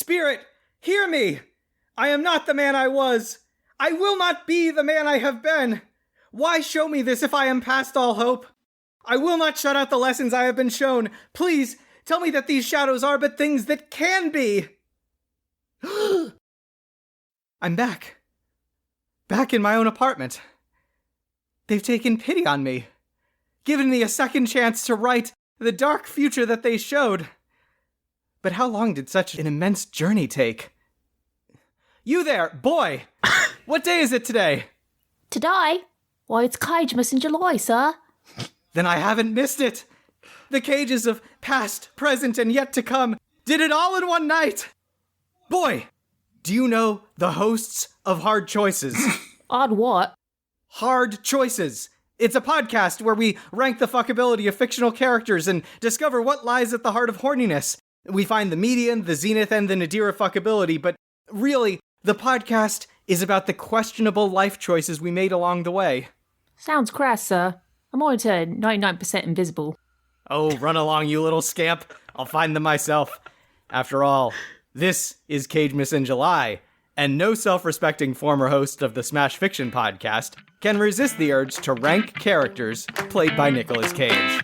Spirit, hear me! I am not the man I was. I will not be the man I have been. Why show me this if I am past all hope? I will not shut out the lessons I have been shown. Please, tell me that these shadows are but things that can be. I'm back. Back in my own apartment. They've taken pity on me, given me a second chance to write the dark future that they showed. But how long did such an immense journey take? You there, boy! What day is it today? Today? Why, it's Cagemas in July, sir. Then I haven't missed it. The Cages of past, present, and yet to come did it all in one night. Boy, do you know the hosts of Hard Choices? Odd what? Hard Choices. It's a podcast where we rank the fuckability of fictional characters and discover what lies at the heart of horniness. We find the median, the zenith, and the nadir of fuckability, but really, the podcast is about the questionable life choices we made along the way. Sounds crass, sir. I'm only 99% invisible. Oh, run along, you little scamp. I'll find them myself. After all, this is Cagemas in July, and no self-respecting former host of the Smash Fiction podcast can resist the urge to rank characters played by Nicolas Cage.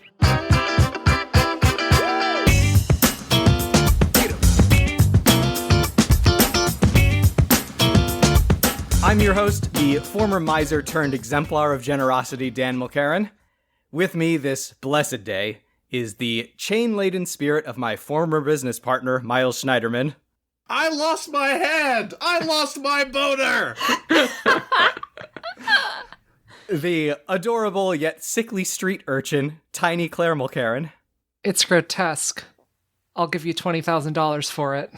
I'm your host, the former miser turned exemplar of generosity, Dan Mulcairn. With me this blessed day is the chain-laden spirit of my former business partner, Miles Schneiderman. I lost my hand! I lost my boner! The adorable yet sickly street urchin, Tiny Claire Mulcairn. It's grotesque. I'll give you $20,000 for it.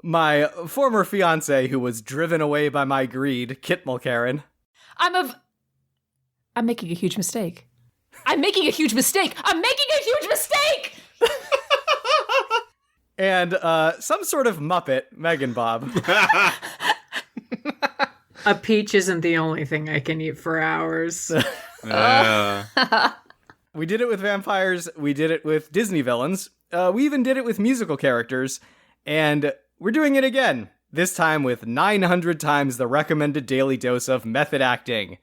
My former fiancé who was driven away by my greed, Kit Mulcairn. I'm making a huge mistake. I'm making a huge mistake! I'm making a huge mistake! And some sort of Muppet, Megan Bob. A peach isn't the only thing I can eat for hours. We did it with vampires. We did it with Disney villains. We even did it with musical characters. And we're doing it again. This time with 900 times the recommended daily dose of method acting.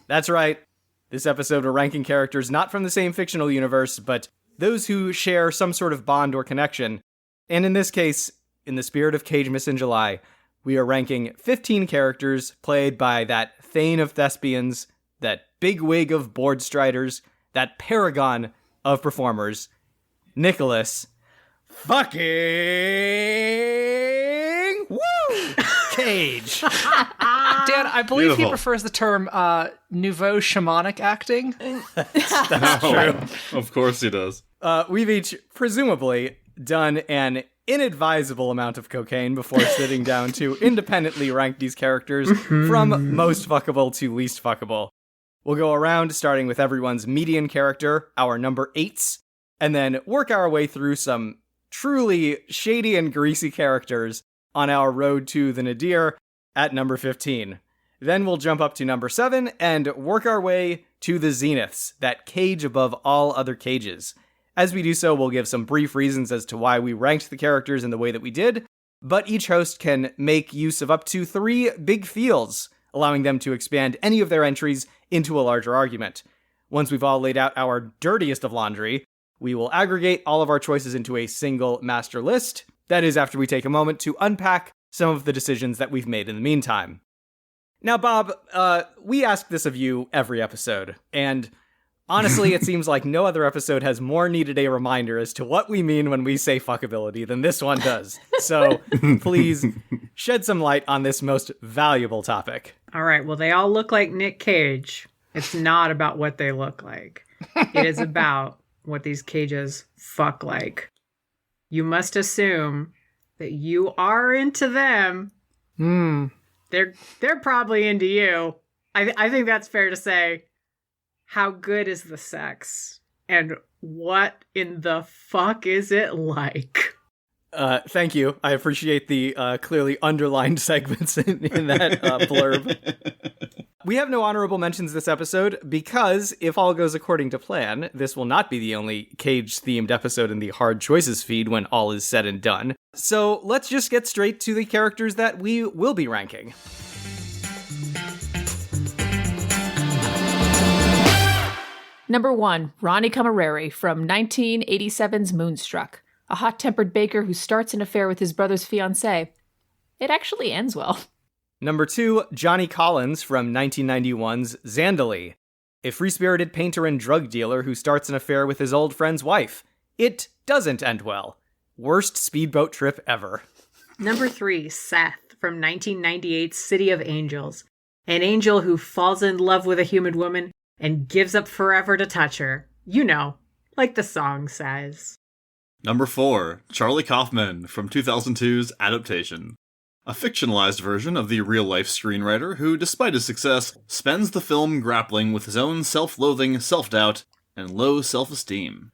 That's right. This episode we're ranking characters not from the same fictional universe, but those who share some sort of bond or connection. And in this case, in the spirit of Cagemas in July, we are ranking 15 characters played by that Thane of thespians, that bigwig of board striders, that paragon of performers, Nicolas fucking woo Cage. Dan, I believe Beautiful. he prefers the term nouveau shamanic acting. That's true. Of course he does. We've each presumably done an inadvisable amount of cocaine before sitting down to independently rank these characters from most fuckable to least fuckable. We'll go around starting with everyone's median character, our number 8s, and then work our way through some truly shady and greasy characters on our road to the nadir at number 15. Then we'll jump up to number 7 and work our way to the zeniths, that cage above all other cages. As we do so, we'll give some brief reasons as to why we ranked the characters in the way that we did, but each host can make use of up to 3 big fields, allowing them to expand any of their entries into a larger argument. Once we've all laid out our dirtiest of laundry, we will aggregate all of our choices into a single master list. That is, after we take a moment to unpack some of the decisions that we've made in the meantime. Now, Bob, we ask this of you every episode, and honestly, it seems like no other episode has more needed a reminder as to what we mean when we say fuckability than this one does. So, please, shed some light on this most valuable topic. All right, well, they all look like Nic Cage. It's not about what they look like. It is about what these cages fuck like. You must assume that you are into them. They're probably into you. I think that's fair to say. How good is the sex? And what in the fuck is it like? Thank you. I appreciate the clearly underlined segments in that blurb. We have no honorable mentions this episode because if all goes according to plan, this will not be the only Cage-themed episode in the Hard Choices feed when all is said and done. So let's just get straight to the characters that we will be ranking. Number 1, Ronnie Camerari from 1987's Moonstruck. A hot-tempered baker who starts an affair with his brother's fiancée. It actually ends well. Number 2, Johnny Collins from 1991's Zandali. A free-spirited painter and drug dealer who starts an affair with his old friend's wife. It doesn't end well. Worst speedboat trip ever. Number 3, Seth from 1998's City of Angels. An angel who falls in love with a human woman and gives up forever to touch her. You know, like the song says. Number 4, Charlie Kaufman from 2002's Adaptation. A fictionalized version of the real-life screenwriter who, despite his success, spends the film grappling with his own self-loathing, self-doubt, and low self-esteem.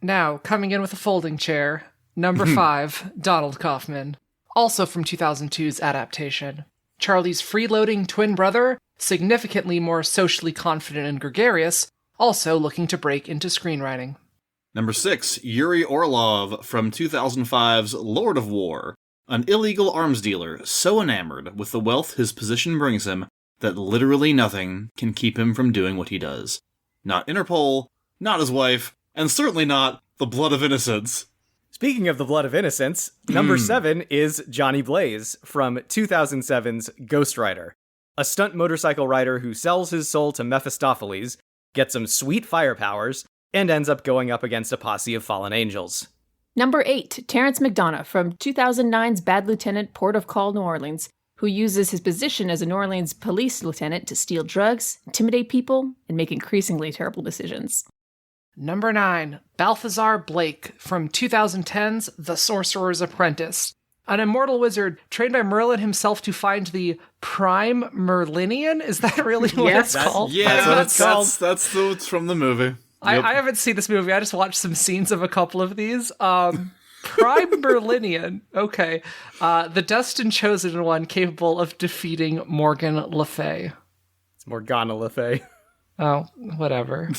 Now, coming in with a folding chair, number 5, Donald Kaufman. Also from 2002's Adaptation. Charlie's freeloading twin brother, significantly more socially confident and gregarious, also looking to break into screenwriting. Number 6, Yuri Orlov from 2005's Lord of War. An illegal arms dealer so enamored with the wealth his position brings him that literally nothing can keep him from doing what he does. Not Interpol, not his wife, and certainly not the blood of innocence. Speaking of the blood of innocence, number 7 is Johnny Blaze from 2007's Ghost Rider. A stunt motorcycle rider who sells his soul to Mephistopheles, gets some sweet fire powers, and ends up going up against a posse of fallen angels. Number 8, Terrence McDonough from 2009's Bad Lieutenant, Port of Call, New Orleans, who uses his position as a New Orleans police lieutenant to steal drugs, intimidate people, and make increasingly terrible decisions. Number 9, Balthazar Blake from 2010's The Sorcerer's Apprentice. An immortal wizard trained by Merlin himself to find the Prime Merlinian? Is that really what Yes. it's called? Yeah, That's what it's called. That's from the movie. I haven't seen this movie. I just watched some scenes of a couple of these. Prime Merlinian. Okay. The destined chosen one capable of defeating Morgan Le Fay. It's Morgana Le Fay. Oh, whatever.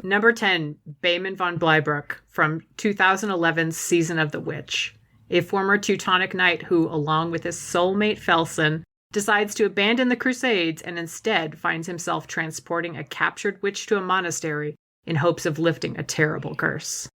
Number 10, Behmen von Bleibruck from 2011's Season of the Witch. A former Teutonic knight who, along with his soulmate Felson, decides to abandon the Crusades and instead finds himself transporting a captured witch to a monastery in hopes of lifting a terrible curse.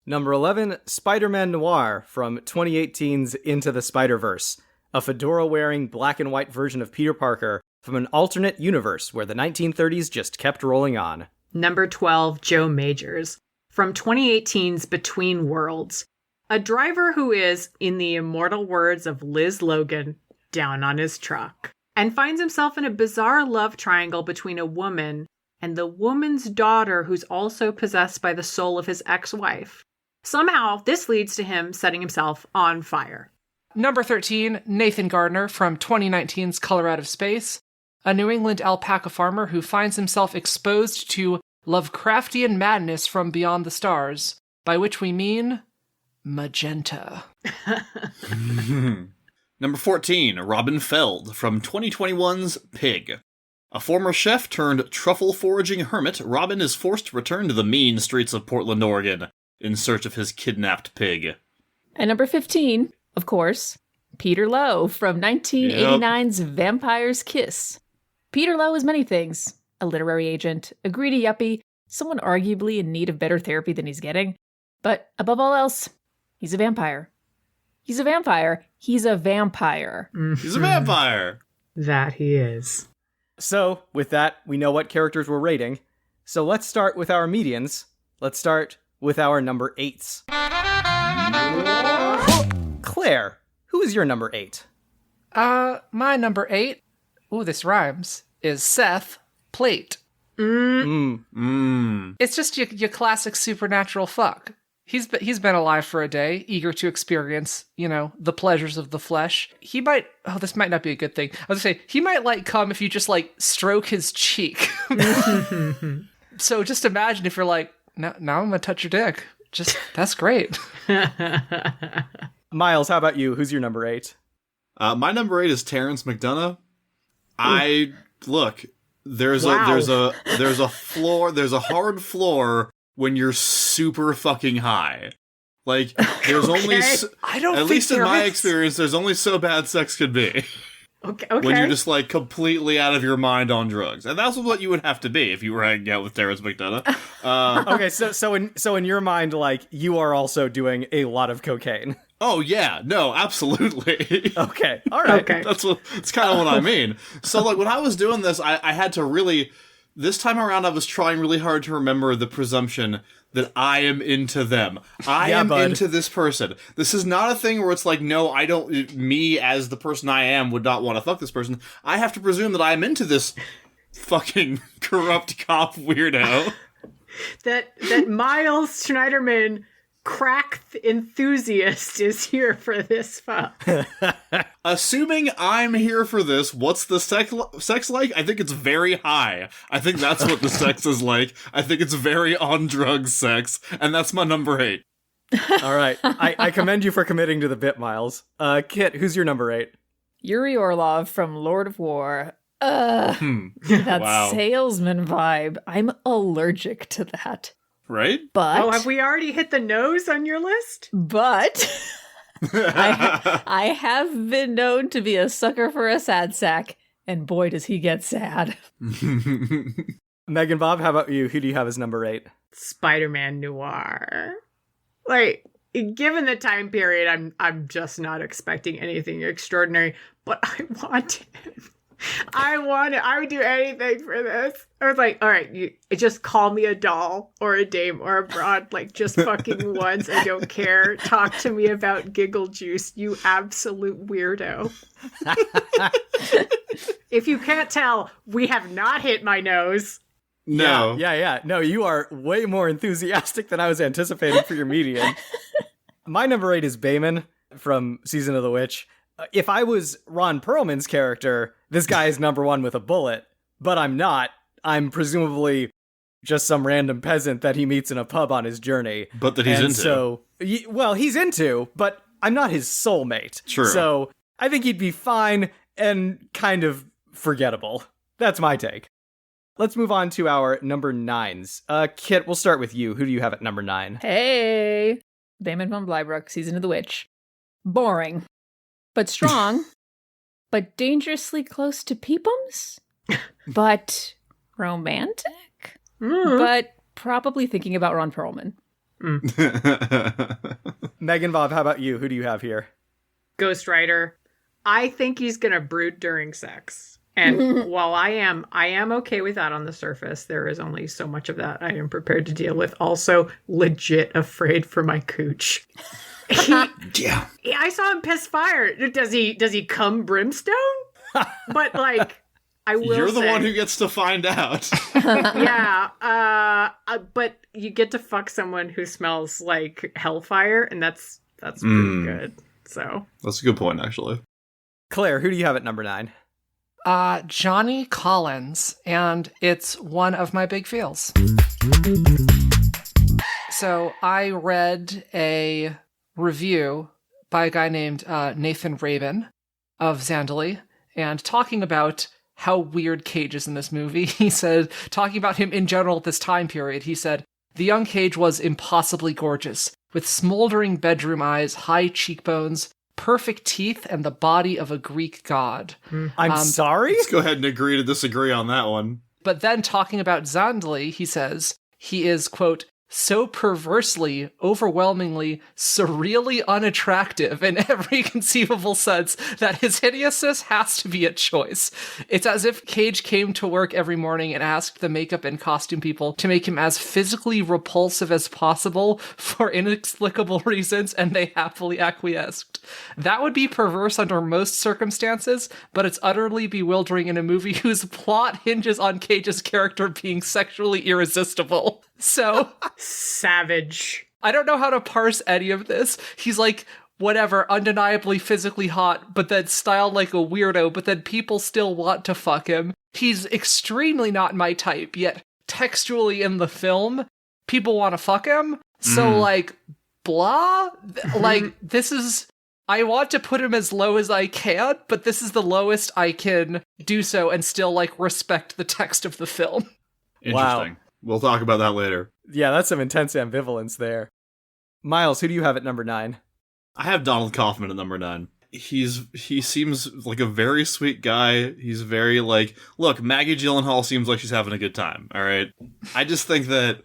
Number 11, Spider-Man Noir from 2018's Into the Spider-Verse. A fedora-wearing black and white version of Peter Parker from an alternate universe where the 1930s just kept rolling on. Number 12, Joe Majors from 2018's Between Worlds. A driver who is, in the immortal words of Liz Logan, down on his truck, and finds himself in a bizarre love triangle between a woman and the woman's daughter who's also possessed by the soul of his ex-wife. Somehow, this leads to him setting himself on fire. Number 13, Nathan Gardner from 2019's Color Out of Space. A New England alpaca farmer who finds himself exposed to Lovecraftian madness from beyond the stars, by which we mean magenta. Number 14, Robin Feld from 2021's Pig. A former chef turned truffle foraging hermit, Robin is forced to return to the mean streets of Portland, Oregon, in search of his kidnapped pig. And number 15, of course, Peter Lowe from 1989's Vampire's Kiss. Peter Lowe is many things. A literary agent, a greedy yuppie, someone arguably in need of better therapy than he's getting. But above all else, he's a vampire. He's a vampire. He's a vampire. He's a vampire! That he is. So, with that, we know what characters we're rating. So let's start with our medians. Let's start with our number 8s. Claire, who is your number 8? My number 8, ooh, this rhymes, is Seth Plate. It's just your classic supernatural fuck. He's been alive for a day, eager to experience, the pleasures of the flesh. He might, this might not be a good thing. I was gonna say, he might come if you just stroke his cheek. So just imagine if you're now I'm gonna touch your dick. That's great. Miles, how about you? Who's your number 8? My number 8 is Terrence McDonough. There's a floor, there's a hard floor when you're super fucking high. Like, there's only, I don't at think least in there my is. experience, there's only so bad sex could be. Okay. When you're just, like, completely out of your mind on drugs. And that's what you would have to be if you were hanging out with Terrence McDonough. Okay, so in your mind, like, you are also doing a lot of cocaine. Oh, yeah. No, absolutely. Okay, all right. Okay. That's kind of what I mean. So, like, when I was doing this, I had to really... This time around, I was trying really hard to remember the presumption that I am into them. I am into this person. This is not a thing where it's like, no, I don't... Me, as the person I am, would not want to fuck this person. I have to presume that I am into this fucking corrupt cop weirdo. that Miles Schneiderman, crack enthusiast, is here for this fuck. Assuming I'm here for this, what's the sex like? I think it's very high. I think that's what the sex is like. I think it's very on-drugs sex, and that's my number 8. All right. I commend you for committing to the bit, Miles. Kit, who's your number 8? Yuri Orlov from Lord of War. That Wow. salesman vibe. I'm allergic to that. Right? But Have we already hit the nose on your list? But I have been known to be a sucker for a sad sack, and boy, does he get sad. Megan Bob, how about you? Who do you have as number 8? Spider-Man Noir. Like, given the time period, I'm just not expecting anything extraordinary, but I want him. I would do anything for this. I was like, all right, you just call me a doll or a dame or a broad, like, just fucking once. I don't care. Talk to me about giggle juice, you absolute weirdo. If you can't tell, we have not hit my nose. No. Yeah. No, you are way more enthusiastic than I was anticipating for your median. My number 8 is Bayman from Season of the Witch. If I was Ron Perlman's character, this guy is number 1 with a bullet, but I'm not. I'm presumably just some random peasant that he meets in a pub on his journey. But that he's into. So, he's into, but I'm not his soulmate. True. So I think he'd be fine and kind of forgettable. That's my take. Let's move on to our number 9s. Kit, we'll start with you. Who do you have at number 9? Hey, Damon von Blybrook, Season of the Witch. Boring, but strong, but dangerously close to Peepums, but romantic, but probably thinking about Ron Perlman. Megan Bob, how about you? Who do you have here? Ghost Rider. I think he's gonna brood during sex. And while I am okay with that on the surface, there is only so much of that I am prepared to deal with. Also, legit afraid for my cooch. Yeah. I saw him piss fire. Does he come brimstone? But like, I will. You're the say, one who gets to find out. Yeah. But you get to fuck someone who smells like hellfire, and that's pretty good. So That's a good point, actually. Claire, who do you have at number 9? Johnny Collins, and it's one of my big feels. So I read a review by a guy named Nathan Rabin of Zandali, and talking about how weird Cage is in this movie, he said, talking about him in general at this time period, he said, "The young Cage was impossibly gorgeous, with smoldering bedroom eyes, high cheekbones, perfect teeth, and the body of a Greek god." I'm sorry? Let's go ahead and agree to disagree on that one. But then talking about Zandali, he says, he is, quote, so perversely, overwhelmingly, surreally unattractive in every conceivable sense that his hideousness has to be a choice. It's as if Cage came to work every morning and asked the makeup and costume people to make him as physically repulsive as possible for inexplicable reasons, and they happily acquiesced. That would be perverse under most circumstances, but it's utterly bewildering in a movie whose plot hinges on Cage's character being sexually irresistible. So savage. I don't know how to parse any of this. He's like, whatever, undeniably physically hot, but then styled like a weirdo, but then people still want to fuck him. He's extremely not my type, yet textually in the film, people want to fuck him. So, like, blah? Like, this is... I want to put him as low as I can, but this is the lowest I can do so and still, like, respect the text of the film. Interesting. Wow. We'll talk about that later. Yeah, that's some intense ambivalence there. Miles, who do you have at number 9? I have Donald Kaufman at number 9. He seems like a very sweet guy. He's very like, look, Maggie Gyllenhaal seems like she's having a good time. All right. I just think that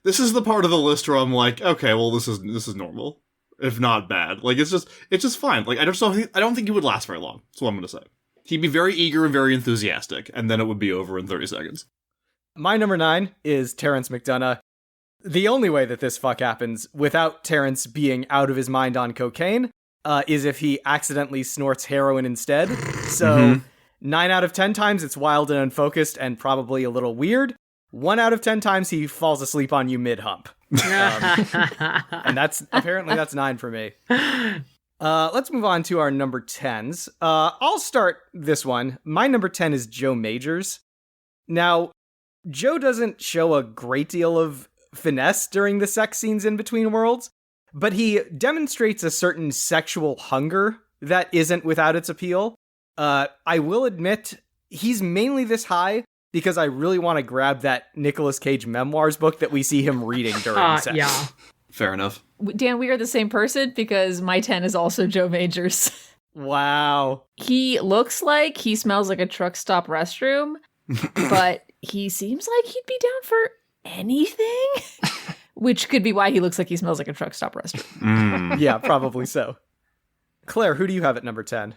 this is the part of the list where I'm like, okay, well, this is normal, if not bad. Like, it's just fine. Like, I don't think he would last very long. That's what I'm gonna say. He'd be very eager and very enthusiastic, and then it would be over in 30 seconds. My number 9 is Terrence McDonough. The only way that this fuck happens without Terrence being out of his mind on cocaine is if he accidentally snorts heroin instead. So 9 out of 10 times it's wild and unfocused and probably a little weird. 1 out of 10 times he falls asleep on you mid-hump. And that's 9 for me. Let's move on to our number 10s. I'll start this one. My number 10 is Joe Majors. Now, Joe doesn't show a great deal of finesse during the sex scenes in Between Worlds, but he demonstrates a certain sexual hunger that isn't without its appeal. I will admit, he's mainly this high because I really want to grab that Nicolas Cage memoirs book that we see him reading during sex. Yeah. Fair enough. Dan, we are the same person because my 10 is also Joe Majors. Wow. He looks like he smells like a truck stop restroom, but he seems like he'd be down for anything, which could be why he looks like he smells like a truck stop restroom. Yeah, probably so. Claire, who do you have at number 10?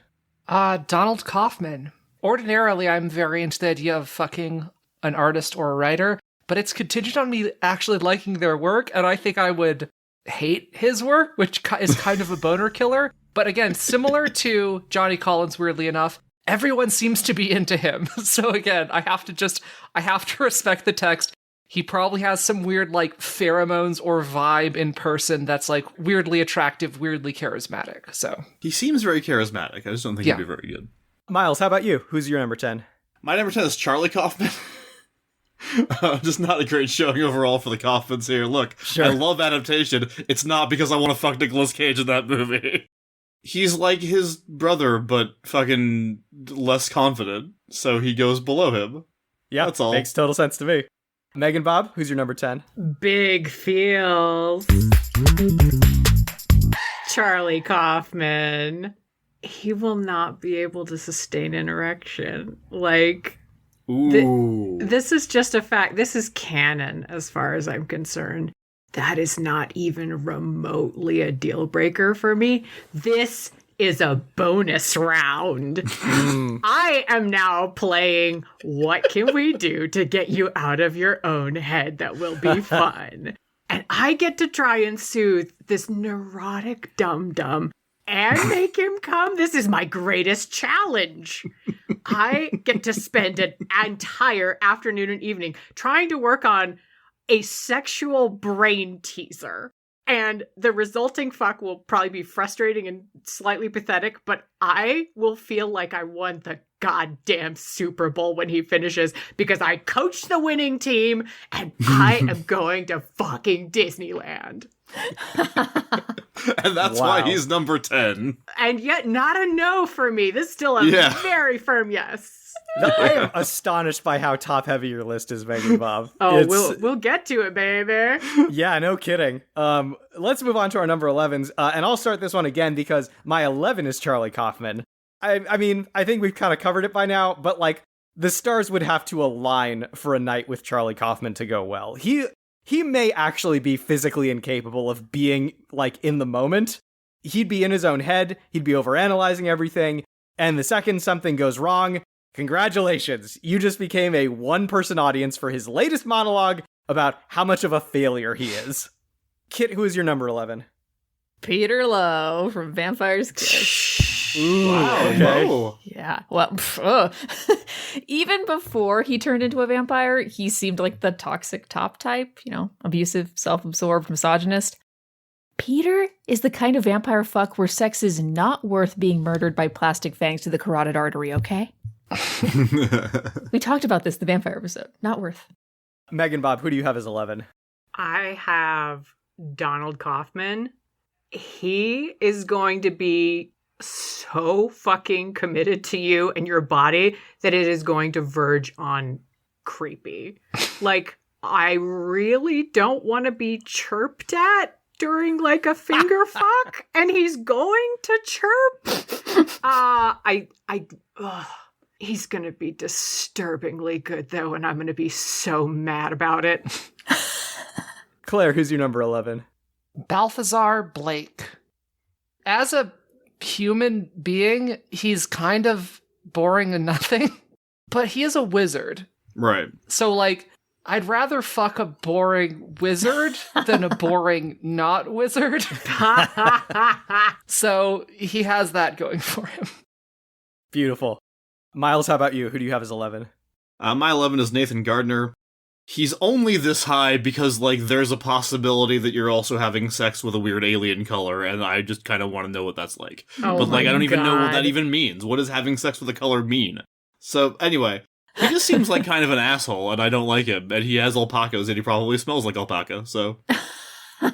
Donald Kaufman. Ordinarily, I'm very into the idea of fucking an artist or a writer, but it's contingent on me actually liking their work, and I think I would hate his work, which is kind of a boner killer. But again, similar to Johnny Collins, weirdly enough, everyone seems to be into him. So again, I have to respect the text. He probably has some weird, like, pheromones or vibe in person that's, like, weirdly attractive, weirdly charismatic, so. He seems very charismatic. I just don't think he'd be very good. Miles, how about you? Who's your number 10? My number 10 is Charlie Kaufman. Just not a great showing overall for the Kaufmans here. Look, Sure. I love adaptation. It's not because I want to fuck Nicolas Cage in that movie. He's like his brother, but fucking less confident, so he goes below him. Yeah, that's all. Makes total sense to me. Megan Bob, who's your number 10? Big feels. Charlie Kaufman. He will not be able to sustain an erection. Like, Ooh. this is just a fact. This is canon as far as I'm concerned. That is not even remotely a deal breaker for me. This is a bonus round. I am now playing what can we do to get you out of your own head that will be fun. And I get to try and soothe this neurotic dum-dum and make him come. This is my greatest challenge. I get to spend an entire afternoon and evening trying to work on a sexual brain teaser. And the resulting fuck will probably be frustrating and slightly pathetic, but I will feel like I won the goddamn Super Bowl when he finishes because I coached the winning team and I am going to fucking Disneyland. And that's why he's number 10. And yet not a no for me. This is still a very firm yes. I am astonished by how top-heavy your list is, Megan Bob. Oh, we'll get to it, baby. Yeah, no kidding. Let's move on to our number 11s, and I'll start this one again because my 11 is Charlie Kaufman. I mean, I think we've kind of covered it by now, but, like, the stars would have to align for a night with Charlie Kaufman to go well. He may actually be physically incapable of being, like, in the moment. He'd be in his own head, he'd be overanalyzing everything, and the second something goes wrong, congratulations, you just became a one-person audience for his latest monologue about how much of a failure he is. Kit, who is your number 11? Peter Lowe from Vampire's Kiss. Ooh, Wow. okay. Whoa. Yeah, well, even before he turned into a vampire, he seemed like the toxic top type, you know, abusive, self-absorbed, misogynist. Peter is the kind of vampire fuck where sex is not worth being murdered by plastic fangs to the carotid artery, okay? We talked about this, the vampire episode. Not worth. Megan Bob, who do you have as 11? I have Donald Kaufman, he is going to be so fucking committed to you and your body that it is going to verge on creepy. Like, I really don't want to be chirped at during like a finger fuck, and he's going to chirp. He's gonna be disturbingly good though, and I'm gonna be so mad about it. Claire, who's your number 11? Balthazar Blake. As a human being, he's kind of boring and nothing, but he is a wizard. Right. So, like, I'd rather fuck a boring wizard than a boring not wizard. So he has that going for him. Beautiful. Miles, how about you? Who do you have as 11? My 11 is Nathan Gardner. He's only this high because, like, there's a possibility that you're also having sex with a weird alien color, and I just kind of want to know what that's like. Oh but, like, I don't even know what God. that even means. What does having sex with a color mean? So, anyway, he just seems like kind of an asshole, and I don't like him. And he has alpacas, and he probably smells like alpaca, so...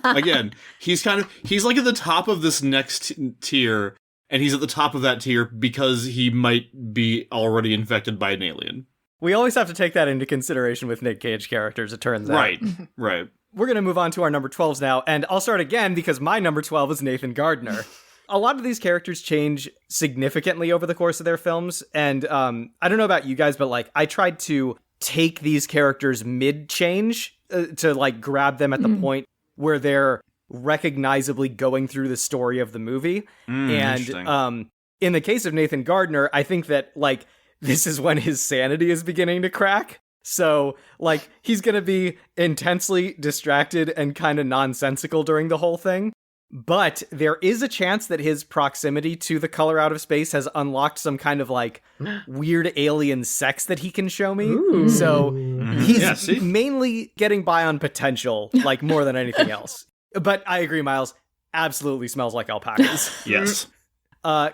Again, he's like at the top of this next tier, and he's at the top of that tier because he might be already infected by an alien. We always have to take that into consideration with Nic Cage characters, it turns out. Right, right. We're going to move on to our number 12s now, and I'll start again because my number 12 is Nathan Gardner. A lot of these characters change significantly over the course of their films, and I don't know about you guys, but like I tried to take these characters mid-change to like grab them at the point where they're recognizably going through the story of the movie. And in the case of Nathan Gardner, I think that like this is when his sanity is beginning to crack. So, like, he's going to be intensely distracted and kind of nonsensical during the whole thing. But there is a chance that his proximity to the color out of space has unlocked some kind of, like, weird alien sex that he can show me. Ooh. So, he's mainly getting by on potential, like, more than anything else. But I agree, Miles. Absolutely smells like alpacas. Yes.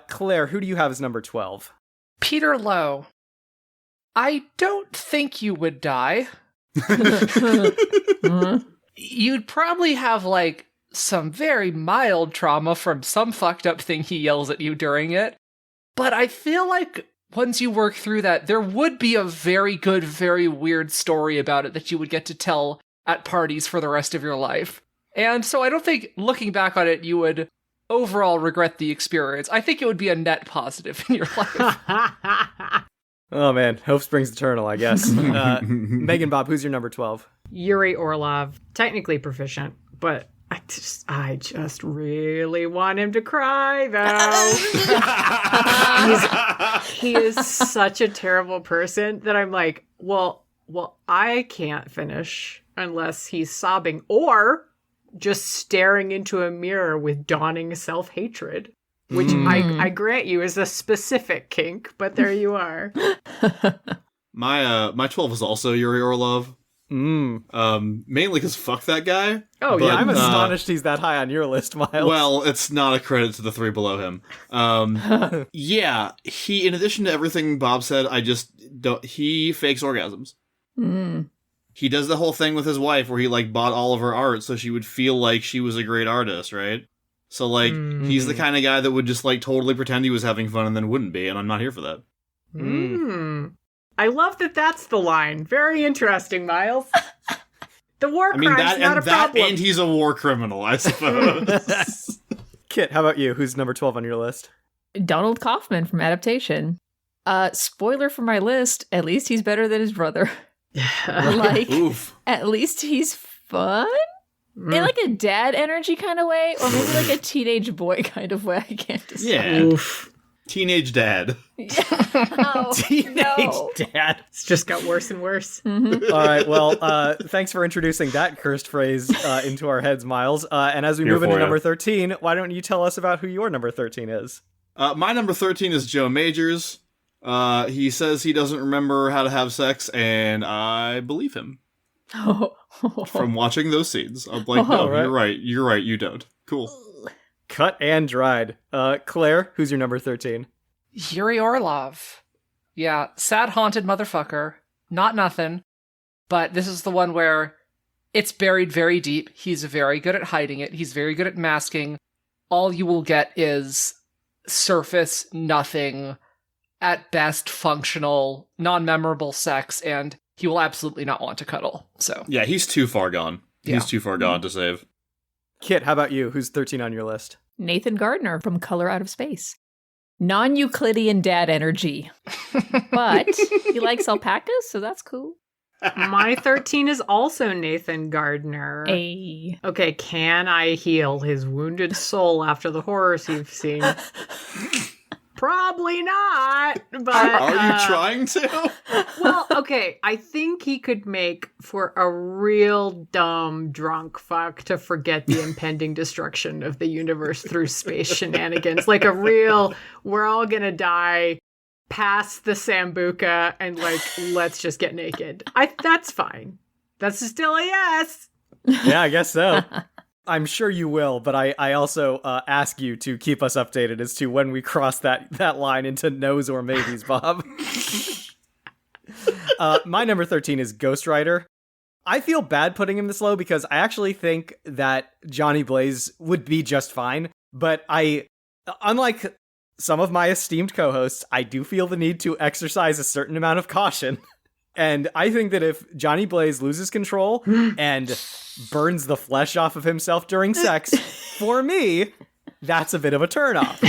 Claire, who do you have as number 12? Peter Lowe. I don't think you would die. You'd probably have, like, some very mild trauma from some fucked up thing he yells at you during it. But I feel like once you work through that, there would be a very good, very weird story about it that you would get to tell at parties for the rest of your life. And so I don't think, looking back on it, you would overall regret the experience. I think it would be a net positive in your life. Oh man, hope springs eternal, I guess. Megan Bob, who's your number 12? Yuri Orlov, technically proficient, but I just really want him to cry, though. He is such a terrible person that I'm like, well, I can't finish unless he's sobbing or just staring into a mirror with dawning self-hatred, which I grant you is a specific kink, but there you are. My 12 is also Yuri Orlov. Mainly because fuck that guy. Oh, but, yeah. I'm astonished he's that high on your list, Miles. Well, it's not a credit to the three below him. Yeah, he, in addition to everything Bob said, he fakes orgasms. He does the whole thing with his wife where he, like, bought all of her art so she would feel like she was a great artist, right? So, like, he's the kind of guy that would just, like, totally pretend he was having fun and then wouldn't be, and I'm not here for that. I love that that's the line. Very interesting, Miles. The war crime's not a problem. And he's a war criminal, I suppose. Kit, how about you? Who's number 12 on your list? Donald Kaufman from Adaptation. Spoiler for my list, at least he's better than his brother. Like, Oof. at least he's fun? In like a dad energy kind of way, or maybe like a teenage boy kind of way. I can't decide. Yeah. Oof. Teenage dad. Oh, no. Dad. It's just got worse and worse. All right, well, thanks for introducing that cursed phrase into our heads, Miles. And as we move into number 13, why don't you tell us about who your number 13 is? My number 13 is Joe Majors. He says he doesn't remember how to have sex, and I believe him. From watching those scenes. I'm like, no, right. You're right, you don't. Cool. Cut and dried. Claire, who's your number 13? Yuri Orlov. Yeah, sad haunted motherfucker. Not nothing. But this is the one where It's buried very deep. He's very good at hiding it. He's very good at masking. All you will get is surface, nothing, at best functional, non-memorable sex, and he will absolutely not want to cuddle. So Yeah, he's too far gone. Yeah. He's too far gone to save. Kit, how about you? Who's 13 on your list? Nathan Gardner from Color Out of Space. Non-Euclidean dad energy. But he likes alpacas, so that's cool. My 13 is also Nathan Gardner. Hey. Okay, can I heal his wounded soul after the horrors you've seen? Probably not, but... Are you trying to? Well, okay, I think he could make for a real dumb drunk fuck to forget the impending destruction of the universe through space shenanigans. Like a real, we're all gonna die, past the Sambuca, and like, let's just get naked. That's fine. That's still a yes. Yeah, I guess so. I'm sure you will, but I also ask you to keep us updated as to when we cross that line into no's or maybes, Bob. My number 13 is Ghost Rider. I feel bad putting him this low because I actually think that Johnny Blaze would be just fine, but unlike some of my esteemed co-hosts, I do feel the need to exercise a certain amount of caution. And I think that if Johnny Blaze loses control and burns the flesh off of himself during sex, for me, that's a bit of a turnoff.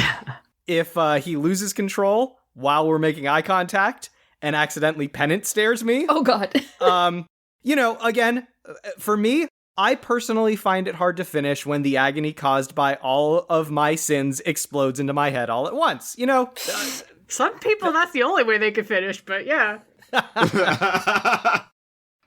If he loses control while we're making eye contact and accidentally pennant stares me, Oh, God. again, for me, I personally find it hard to finish when the agony caused by all of my sins explodes into my head all at once. Some people, that's the only way they could finish, but yeah.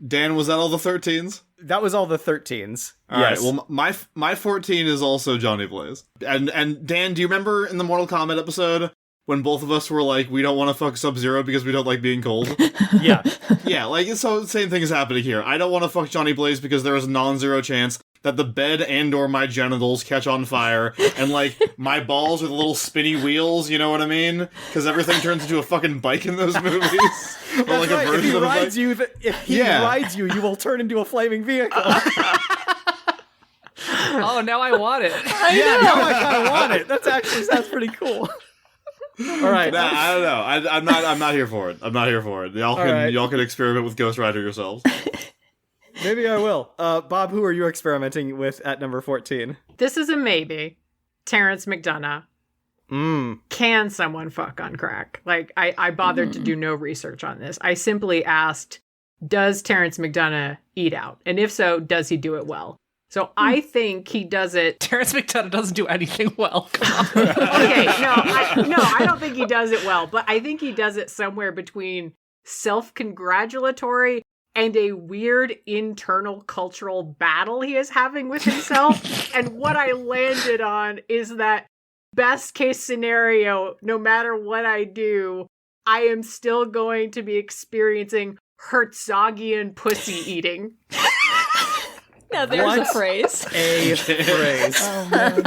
Dan, was that all the 13s? That was all the 13s. All right. Well, my 14 is also Johnny Blaze. And Dan, do you remember in the Mortal Kombat episode when both of us were like, we don't want to fuck Sub-Zero because we don't like being cold? Yeah. Yeah, like, so the same thing is happening here. I don't want to fuck Johnny Blaze because there is a non-zero chance that the bed and or my genitals catch on fire, and, like, my balls are the little spinny wheels, you know what I mean? Because everything turns into a fucking bike in those movies. Or, like, a version if he of a rides bike. you, if he rides you, you will turn into a flaming vehicle. oh, now I want it. Now I kind of want it. That actually sounds pretty cool. All right. Nah, I don't know. I'm not here for it. I'm not here for it. Y'all can experiment with Ghost Rider yourselves. Maybe I will. Bob, who are you experimenting with at number 14? This is a maybe. Terrence McDonough. Mm. Can someone fuck on crack? Like, I bothered to do no research on this. I simply asked, does Terrence McDonough eat out? And if so, does he do it well? So I think he does it. Terrence McDonough doesn't do anything well. Come on. Okay, I don't think he does it well, but I think he does it somewhere between self-congratulatory and a weird internal cultural battle he is having with himself. And what I landed on is that best case scenario, no matter what I do, I am still going to be experiencing Herzogian pussy eating. Now there's a phrase. A phrase. Oh, man.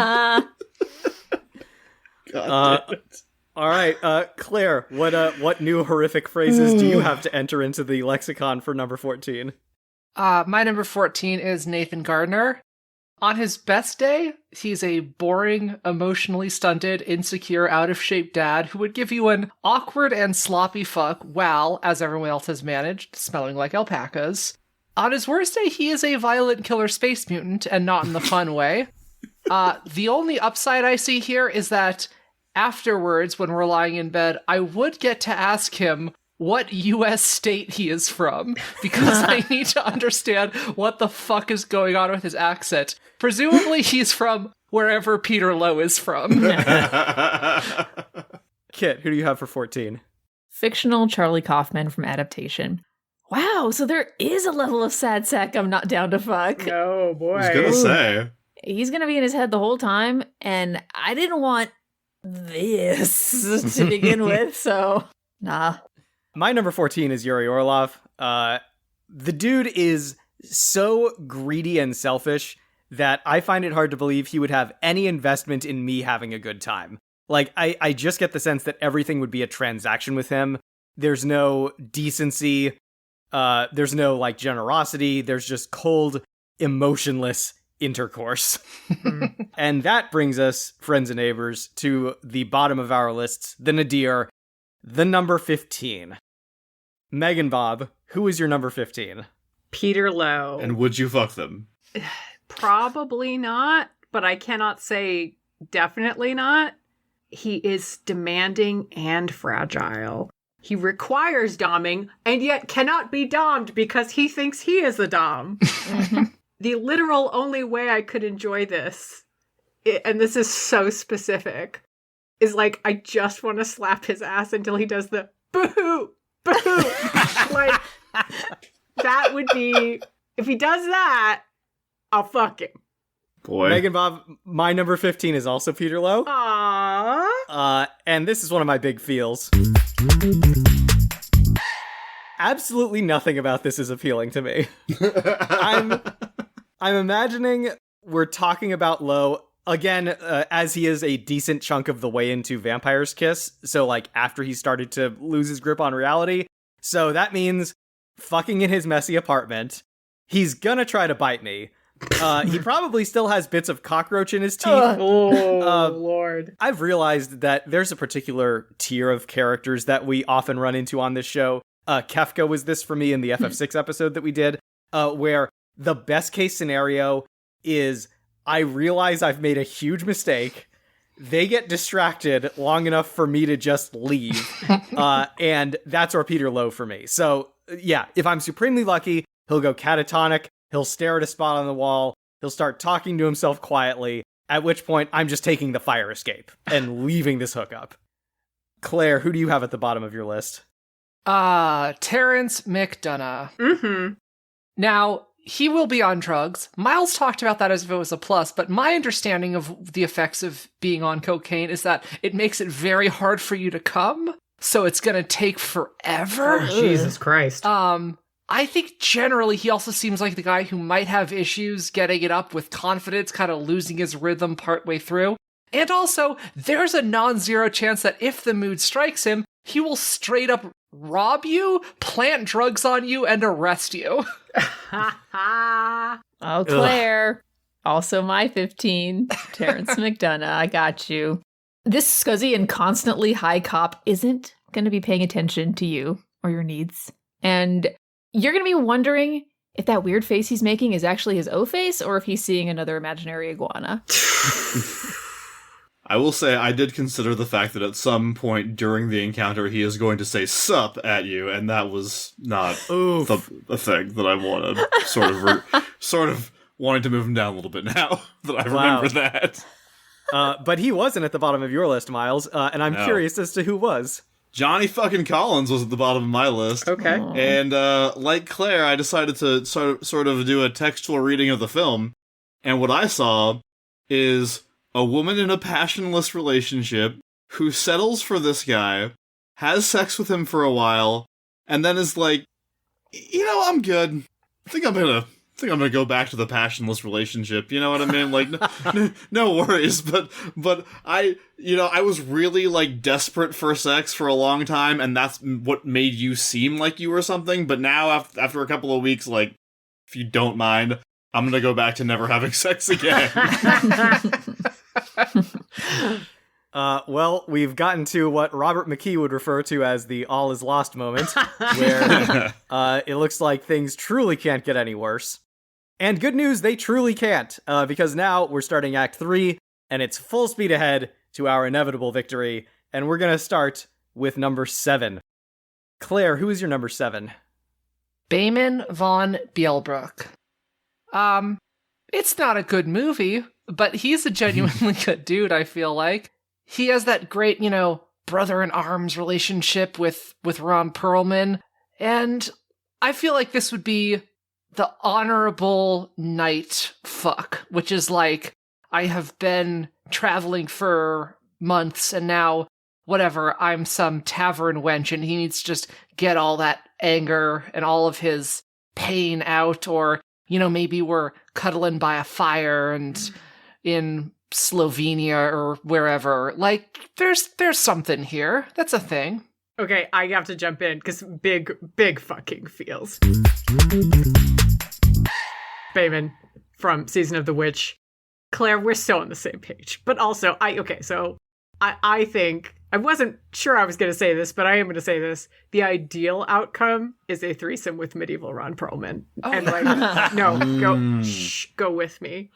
God damn it. All right, Claire, what new horrific phrases do you have to enter into the lexicon for number 14? My number 14 is Nathan Gardner. On his best day, he's a boring, emotionally stunted, insecure, out-of-shape dad who would give you an awkward and sloppy fuck while, as everyone else has managed, smelling like alpacas. On his worst day, he is a violent killer space mutant, and not in the fun way. The only upside I see here is that afterwards, when we're lying in bed, I would get to ask him what U.S. state he is from, because I need to understand what the fuck is going on with his accent. Presumably, he's from wherever Peter Lowe is from. Kit, who do you have for 14? Fictional Charlie Kaufman from Adaptation. Wow, so there is a level of sad sack I'm not down to fuck. Oh, boy. I was gonna say. He's gonna be in his head the whole time, and I didn't want this to begin with, so nah. My number 14 is Yuri Orlov. The dude is so greedy and selfish that I find it hard to believe he would have any investment in me having a good time. Like, I just get the sense that everything would be a transaction with him. There's no decency. There's no, like, generosity. There's just cold, emotionless intercourse. And that brings us, friends and neighbors, to the bottom of our lists, the nadir, the number 15. Meg and Bob, who is your number 15? Peter Lowe. And would you fuck them? Probably not, but I cannot say definitely not. He is demanding and fragile. He requires doming and yet cannot be domed because he thinks he is the dom. The literal only way I could enjoy this, and this is so specific, is like I just want to slap his ass until he does the boo, boo. Like, that would be, if he does that, I'll fuck him. Boy. Meg and Bob, my number 15 is also Peter Lowe. Aww. And this is one of my big feels. Absolutely nothing about this is appealing to me. I'm imagining we're talking about Lowe, again, as he is a decent chunk of the way into Vampire's Kiss, so like after he started to lose his grip on reality. So that means fucking in his messy apartment. He's gonna try to bite me. He probably still has bits of cockroach in his teeth. Lord. I've realized that there's a particular tier of characters that we often run into on this show. Kefka was this for me in the FF6 episode that we did, where the best case scenario is I realize I've made a huge mistake. They get distracted long enough for me to just leave. And that's our Peter Lowe for me. So yeah, if I'm supremely lucky, he'll go catatonic. He'll stare at a spot on the wall. He'll start talking to himself quietly, at which point I'm just taking the fire escape and leaving this hookup. Claire, who do you have at the bottom of your list? Terrence McDonough. Mm-hmm. Now, he will be on drugs. Miles talked about that as if it was a plus, but my understanding of the effects of being on cocaine is that it makes it very hard for you to come, so it's gonna take forever. Oh, Jesus Christ. I think generally he also seems like the guy who might have issues getting it up with confidence, kind of losing his rhythm partway through. And also, there's a non-zero chance that if the mood strikes him, he will straight up rob you, plant drugs on you, and arrest you. Oh, Claire. Also my 15. Terrence McDonough. I got you. This scuzzy and constantly high cop isn't going to be paying attention to you or your needs. And you're going to be wondering if that weird face he's making is actually his O face or if he's seeing another imaginary iguana. I will say I did consider the fact that at some point during the encounter he is going to say sup at you, and that was not the thing that I wanted. Sort of wanting to move him down a little bit now that I remember that. But he wasn't at the bottom of your list, Miles, and I'm curious as to who was. Johnny fucking Collins was at the bottom of my list. Okay. Aww. And like Claire, I decided to sort of do a textual reading of the film, and what I saw is a woman in a passionless relationship who settles for this guy, has sex with him for a while, and then is like, you know, I'm good. I think I'm gonna go back to the passionless relationship. You know what I mean? Like, no worries. But I was really like desperate for sex for a long time, and that's what made you seem like you were something. But now, after a couple of weeks, like, if you don't mind, I'm gonna go back to never having sex again. Well, we've gotten to what Robert McKee would refer to as the all is lost moment, where it looks like things truly can't get any worse. And good news, they truly can't, because now we're starting Act 3, and it's full speed ahead to our inevitable victory, and we're gonna start with number 7. Claire, who is your number 7? Bayman von Bielbrook. It's not a good movie, but he's a genuinely good dude, I feel like. He has that great, brother-in-arms relationship with Ron Perlman, and I feel like this would be the honorable night fuck, which is like, I have been traveling for months, and now, whatever, I'm some tavern wench, and he needs to just get all that anger and all of his pain out, or, maybe we're cuddling by a fire and in Slovenia or wherever. Like, there's something here. That's a thing. Okay, I have to jump in because big fucking feels. Bayman, from Season of the Witch. Claire, we're still on the same page. But also, I think, I wasn't sure I was going to say this, but I am going to say this. The ideal outcome is a threesome with medieval Ron Perlman. Oh. And go with me.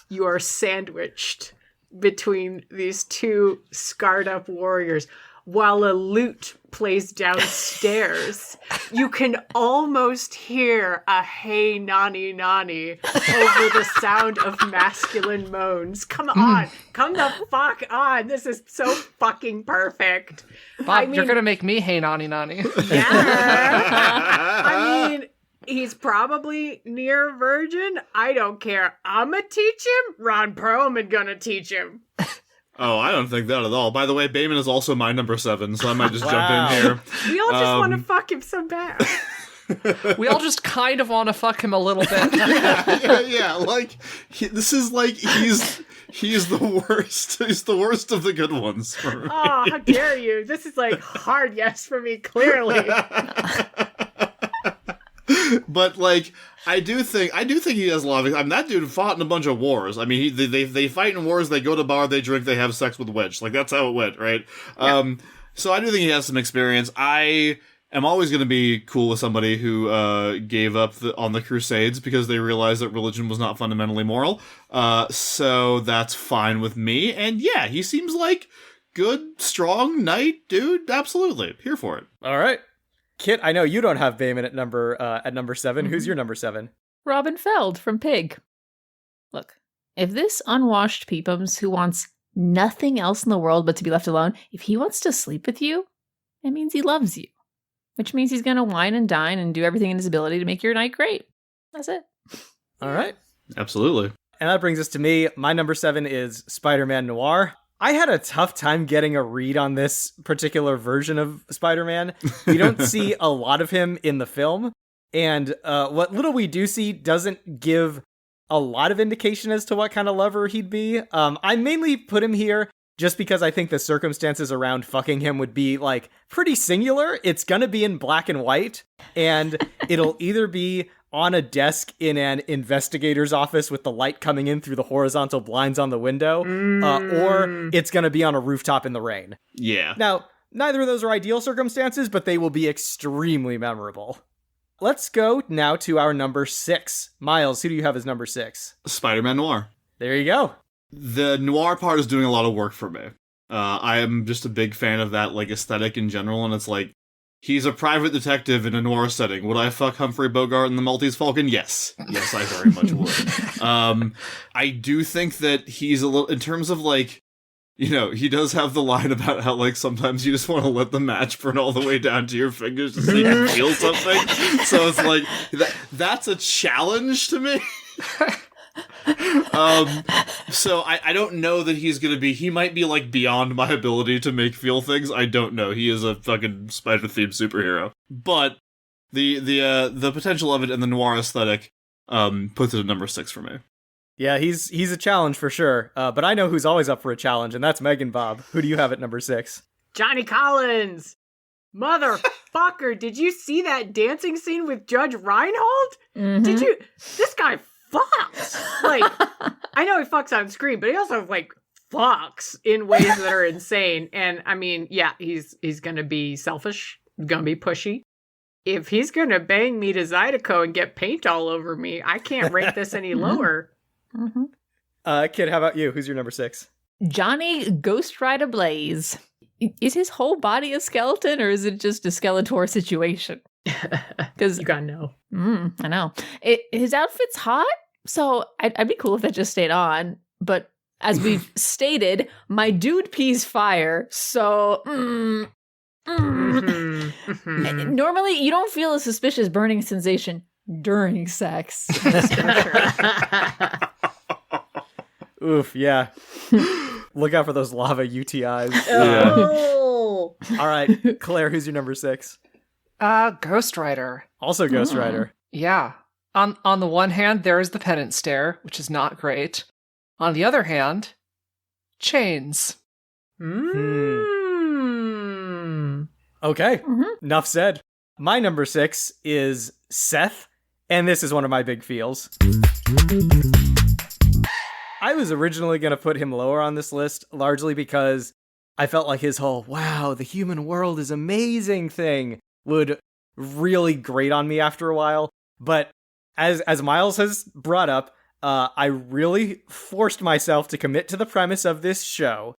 You are sandwiched between these two scarred up warriors while a lute plays downstairs. You can almost hear a hey nani nani over the sound of masculine moans. Come on. Come the fuck on. This is so fucking perfect. Bob, you're gonna make me hey nani nani. Yeah. I mean, he's probably near virgin. I don't care. I'ma teach him. Ron Perlman gonna teach him. Oh, I don't think that at all. By the way, Bayman is also my number 7, so I might just jump in here. We all just want to fuck him so bad. We all just kind of want to fuck him a little bit. Yeah. Like, this is like, he's the worst. He's the worst of the good ones. For me. Oh, how dare you. This is like hard yes for me, clearly. But like, I do think he has a lot of. I mean, that dude fought in a bunch of wars. I mean, they fight in wars. They go to bar, they drink, they have sex with witch. Like, that's how it went, right? Yeah. So I do think he has some experience. I am always going to be cool with somebody who gave up on the Crusades because they realized that religion was not fundamentally moral. So that's fine with me. And yeah, he seems like good, strong knight, dude. Absolutely, here for it. All right. Kit, I know you don't have Bayman at number 7. Who's your number 7? Robin Feld from Pig. Look, if this unwashed peepums who wants nothing else in the world but to be left alone, if he wants to sleep with you, it means he loves you. Which means he's going to wine and dine and do everything in his ability to make your night great. That's it. All right. Absolutely. And that brings us to me. My number 7 is Spider-Man Noir. I had a tough time getting a read on this particular version of Spider-Man. We don't see a lot of him in the film, and what little we do see doesn't give a lot of indication as to what kind of lover he'd be. I mainly put him here just because I think the circumstances around fucking him would be, like, pretty singular. It's gonna be in black and white, and it'll either be on a desk in an investigator's office with the light coming in through the horizontal blinds on the window, or it's going to be on a rooftop in the rain. Yeah. Now, neither of those are ideal circumstances, but they will be extremely memorable. Let's go now to our number 6. Miles, who do you have as number 6? Spider-Man Noir. There you go. The noir part is doing a lot of work for me. I am just a big fan of that, like, aesthetic in general, and it's like, he's a private detective in a noir setting. Would I fuck Humphrey Bogart in The Maltese Falcon? Yes. Yes, I very much would. I do think that he's a little, in terms of, like, you know, he does have the line about how, like, sometimes you just want to let the match burn all the way down to your fingers just so you can feel something. So it's like, that's a challenge to me. So I don't know that he's gonna be, he might be like beyond my ability to feel things. I don't know. He is a fucking spider-themed superhero. But the potential of it and the noir aesthetic puts it at number 6 for me. Yeah, he's a challenge for sure. But I know who's always up for a challenge, and that's Megan Bob. Who do you have at number 6? Johnny Collins! Motherfucker, did you see that dancing scene with Judge Reinhold? Mhm. Did you? This guy fucks. Like, I know he fucks on screen, but he also, like, fucks in ways that are insane. And, I mean, yeah, he's gonna be selfish, gonna be pushy. If he's gonna bang me to Zydeco and get paint all over me, I can't rate this any lower. Mm-hmm. Kid, how about you? Who's your number 6? Johnny Ghost Rider Blaze. Is his whole body a skeleton, or is it just a Skeletor situation? Because You gotta know. I know. His outfit's hot, so I'd be cool if that just stayed on. But as we've stated, my dude pees fire, so... Normally, you don't feel a suspicious burning sensation during sex. That's for sure. Oof, yeah. Look out for those lava UTIs. Oh! All right, Claire, who's your number 6? Ghost Rider. Also Ghost Rider. Yeah. On the one hand, there is the penance stare, which is not great. On the other hand, chains. Okay, enough said. My number 6 is Seth, and this is one of my big feels. I was originally going to put him lower on this list, largely because I felt like his whole, wow, the human world is amazing thing would really grate on me after a while. But as Miles has brought up, I really forced myself to commit to the premise of this show.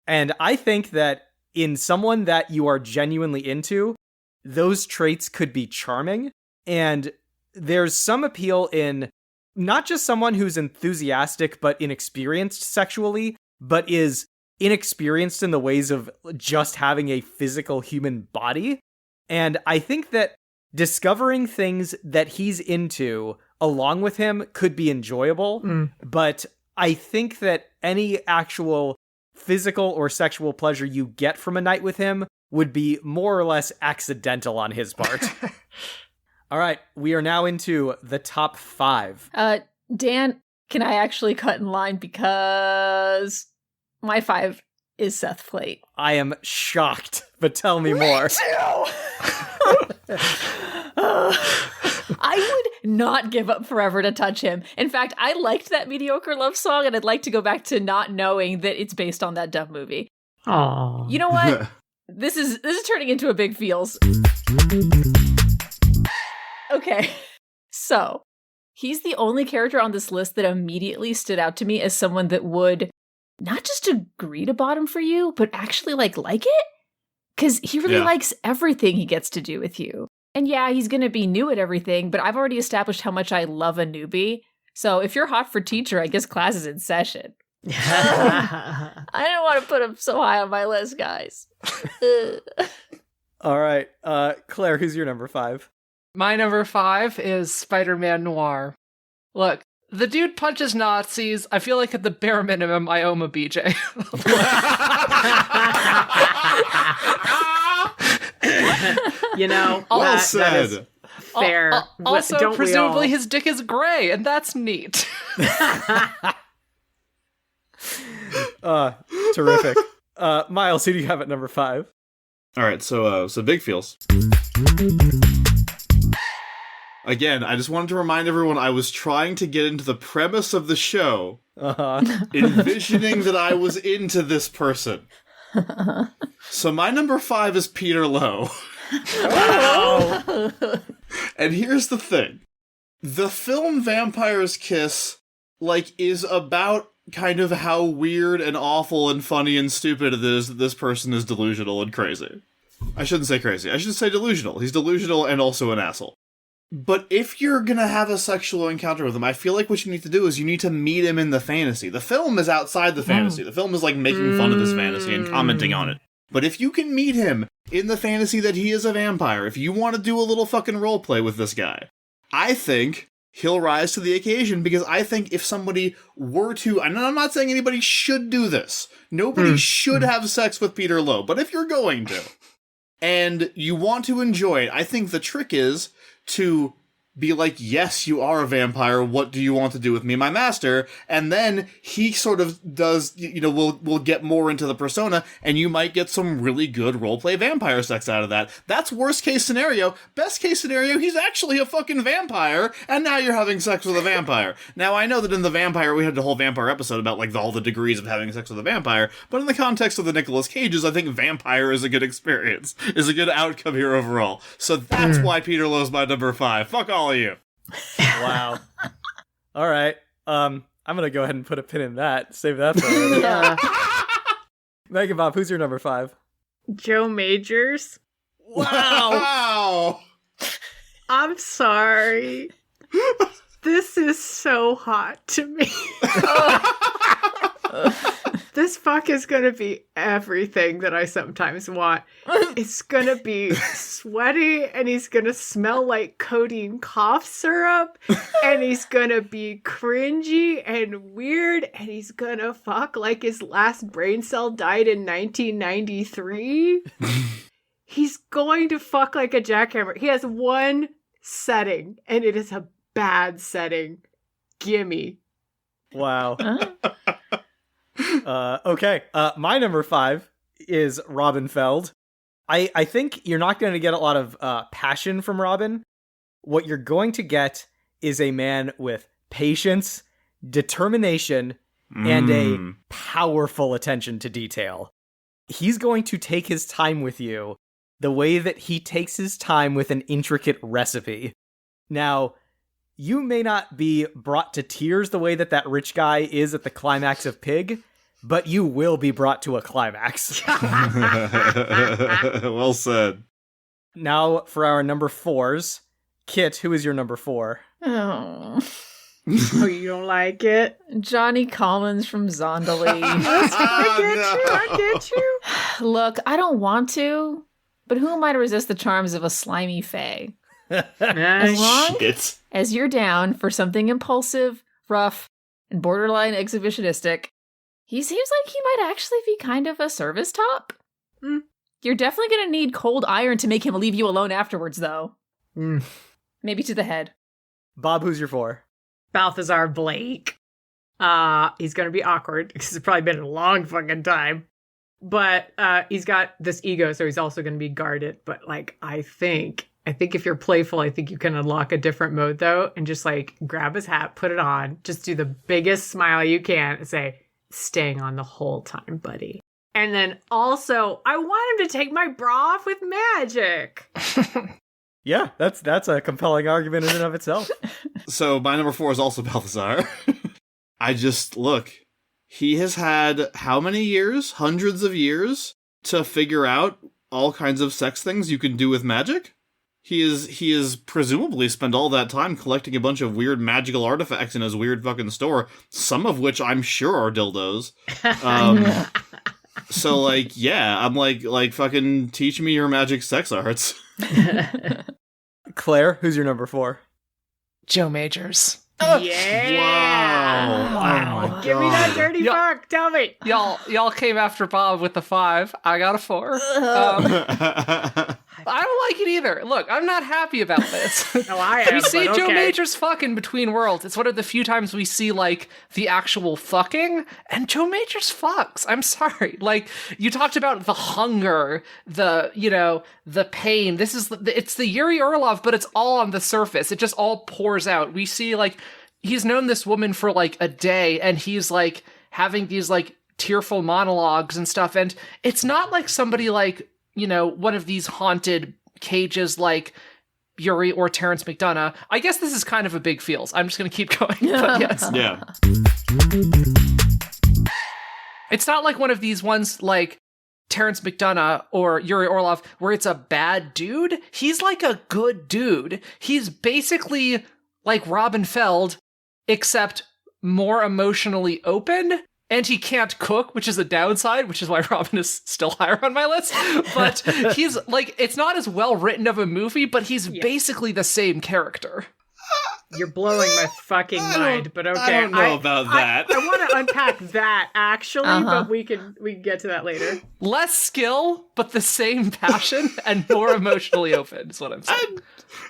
And I think that in someone that you are genuinely into, those traits could be charming. And there's some appeal in not just someone who's enthusiastic but inexperienced sexually, but is inexperienced in the ways of just having a physical human body. And I think that discovering things that he's into along with him could be enjoyable, but I think that any actual physical or sexual pleasure you get from a night with him would be more or less accidental on his part. All right, we are now into the top 5. Dan, can I actually cut in line because my 5 is Seth Flate? I am shocked, but tell me more. I would not give up forever to touch him. In fact, I liked that mediocre love song, and I'd like to go back to not knowing that it's based on that dumb movie. Aww. You know what? This is turning into a big feels. Okay, so he's the only character on this list that immediately stood out to me as someone that would not just agree to bottom for you, but actually like it. Because he really likes everything he gets to do with you. And yeah, he's going to be new at everything, but I've already established how much I love a newbie. So if you're hot for teacher, I guess class is in session. I didn't want to put him so high on my list, guys. All right, Claire, who's your number 5? My number 5 is Spider-Man Noir. Look, the dude punches Nazis. I feel like at the bare minimum, I owe him a BJ. You know, Well that is said. fair. Also, Don't we presumably all? his dick is gray, and that's neat. Terrific. Miles, who do you have at number 5? All right, so big feels. Again, I just wanted to remind everyone I was trying to get into the premise of the show, envisioning that I was into this person. So my number 5 is Peter Lowe. Wow. And here's the thing. The film Vampire's Kiss, is about kind of how weird and awful and funny and stupid it is that this person is delusional and crazy. I shouldn't say crazy. I should say delusional. He's delusional and also an asshole. But if you're gonna have a sexual encounter with him, I feel like what you need to do is you need to meet him in the fantasy. The film is outside the fantasy. The film is making fun of this fantasy and commenting on it. But if you can meet him in the fantasy that he is a vampire, if you want to do a little fucking roleplay with this guy, I think he'll rise to the occasion, because I think if somebody were to, and I'm not saying anybody should do this, nobody should have sex with Peter Lowe, but if you're going to, and you want to enjoy it, I think the trick is to be like, yes, you are a vampire, what do you want to do with me, my master? And then he sort of does, we'll get more into the persona, and you might get some really good roleplay vampire sex out of that. That's worst case scenario. Best case scenario, he's actually a fucking vampire, and now you're having sex with a vampire. Now, I know that in The Vampire, we had the whole vampire episode about, all the degrees of having sex with a vampire, but in the context of the Nicolas Cages, I think vampire is a good experience, is a good outcome here overall. So that's why Peter Lowe's my number 5. Fuck all of you. Wow. All right. I'm gonna go ahead and put a pin in that. Save that for later. Yeah. Megan Bob, who's your number 5? Joe Majors. Wow! I'm sorry. This is so hot to me. This fuck is gonna be everything that I sometimes want. It's gonna be sweaty, and he's gonna smell like codeine cough syrup, and he's gonna be cringy and weird, and he's gonna fuck like his last brain cell died in 1993. He's going to fuck like a jackhammer. He has one setting, and it is a bad setting. Gimme. Wow. Okay. My number 5 is Robin Feld. I think you're not going to get a lot of passion from Robin. What you're going to get is a man with patience, determination, and a powerful attention to detail. He's going to take his time with you the way that he takes his time with an intricate recipe. Now, you may not be brought to tears the way that that rich guy is at the climax of Pig, but you will be brought to a climax. Well said. Now, for our number 4s. Kit, who is your number 4? Oh. Oh, you don't like it? Johnny Collins from Zonderlee. I get you. Look, I don't want to, but who am I to resist the charms of a slimy fae? As long Shit. as you're down for something impulsive, rough, and borderline exhibitionistic, he seems like he might actually be kind of a service top. You're definitely going to need cold iron to make him leave you alone afterwards, though. Maybe to the head. Bob, who's your 4? Balthazar Blake. He's gonna be awkward because it's probably been a long fucking time. But he's got this ego, so he's also gonna be guarded. But like, I think if you're playful, I think you can unlock a different mode though, and just like grab his hat, put it on, just do the biggest smile you can, and say, "Staying on the whole time, buddy." And then also, I want him to take my bra off with magic. Yeah, that's a compelling argument in and of itself. So my number 4 is also Balthazar. Look, he has had how many years? Hundreds of years to figure out all kinds of sex things you can do with magic? He is presumably spent all that time collecting a bunch of weird magical artifacts in his weird fucking store, some of which I'm sure are dildos. So like, yeah, I'm like fucking teach me your magic sex arts. Claire, who's your number 4? Joe Majors. Yeah! Wow. Give me that dirty fuck. Tell me. Y'all came after Bob with the 5. I got a 4. I don't like it either. Look, I'm not happy about this. No, I am. We see but Joe okay. Majors fucking between worlds. It's one of the few times we see, like, the actual fucking, and Joe Majors fucks. I'm sorry. Like, you talked about the hunger, the pain. It's the Yuri Orlov, but it's all on the surface. It just all pours out. We see, like, he's known this woman for, like, a day, and he's, like, having these, like, tearful monologues and stuff, and it's not like somebody, like, one of these haunted cages like Yuri or Terrence McDonough. I guess this is kind of a big feels. I'm just going to keep going. But yes. Yeah. It's not like one of these ones like Terrence McDonough or Yuri Orlov where it's a bad dude. He's like a good dude. He's basically like Robin Feld, except more emotionally open. And he can't cook, which is a downside, which is why Robin is still higher on my list. But he's like, it's not as well written of a movie, but he's basically the same character. You're blowing my fucking mind, but okay. I don't know about that. I want to unpack that actually, but we can get to that later. Less skill, but the same passion and more emotionally open is what I'm saying.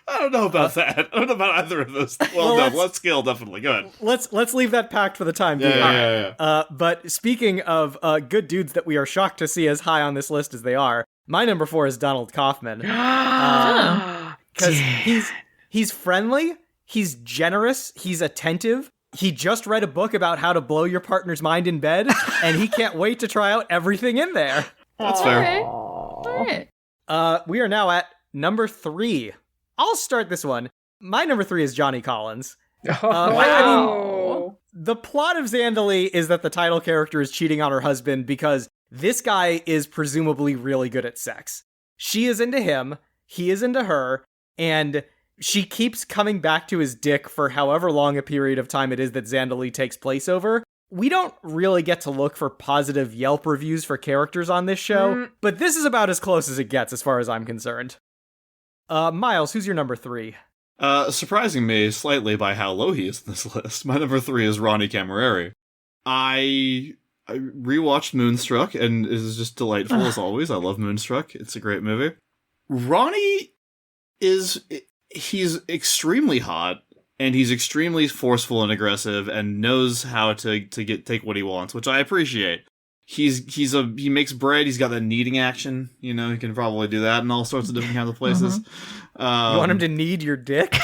I don't know about that. I don't know about either of those. Well, no, less skill, definitely. Go ahead. Let's leave that pact for the time being. Yeah. But speaking of good dudes that we are shocked to see as high on this list as they are, my number 4 is Donald Kaufman. Because he's friendly, he's generous, he's attentive. He just read a book about how to blow your partner's mind in bed, and he can't wait to try out everything in there. That's fair. Okay. All right. We are now at number 3. I'll start this one. My number 3 is Johnny Collins. I mean, the plot of Zandalee is that the title character is cheating on her husband because this guy is presumably really good at sex. She is into him, he is into her, and she keeps coming back to his dick for however long a period of time it is that Zandalee takes place over. We don't really get to look for positive Yelp reviews for characters on this show, but this is about as close as it gets as far as I'm concerned. Miles, who's your number 3? Surprising me slightly by how low he is in this list. My number 3 is Ronnie Camilleri. I rewatched Moonstruck, and it is just delightful as always. I love Moonstruck. It's a great movie. Ronnie he's extremely hot, and he's extremely forceful and aggressive, and knows how to take what he wants, which I appreciate. He makes bread. He's got that kneading action. He can probably do that in all sorts of different kinds of places. You want him to knead your dick?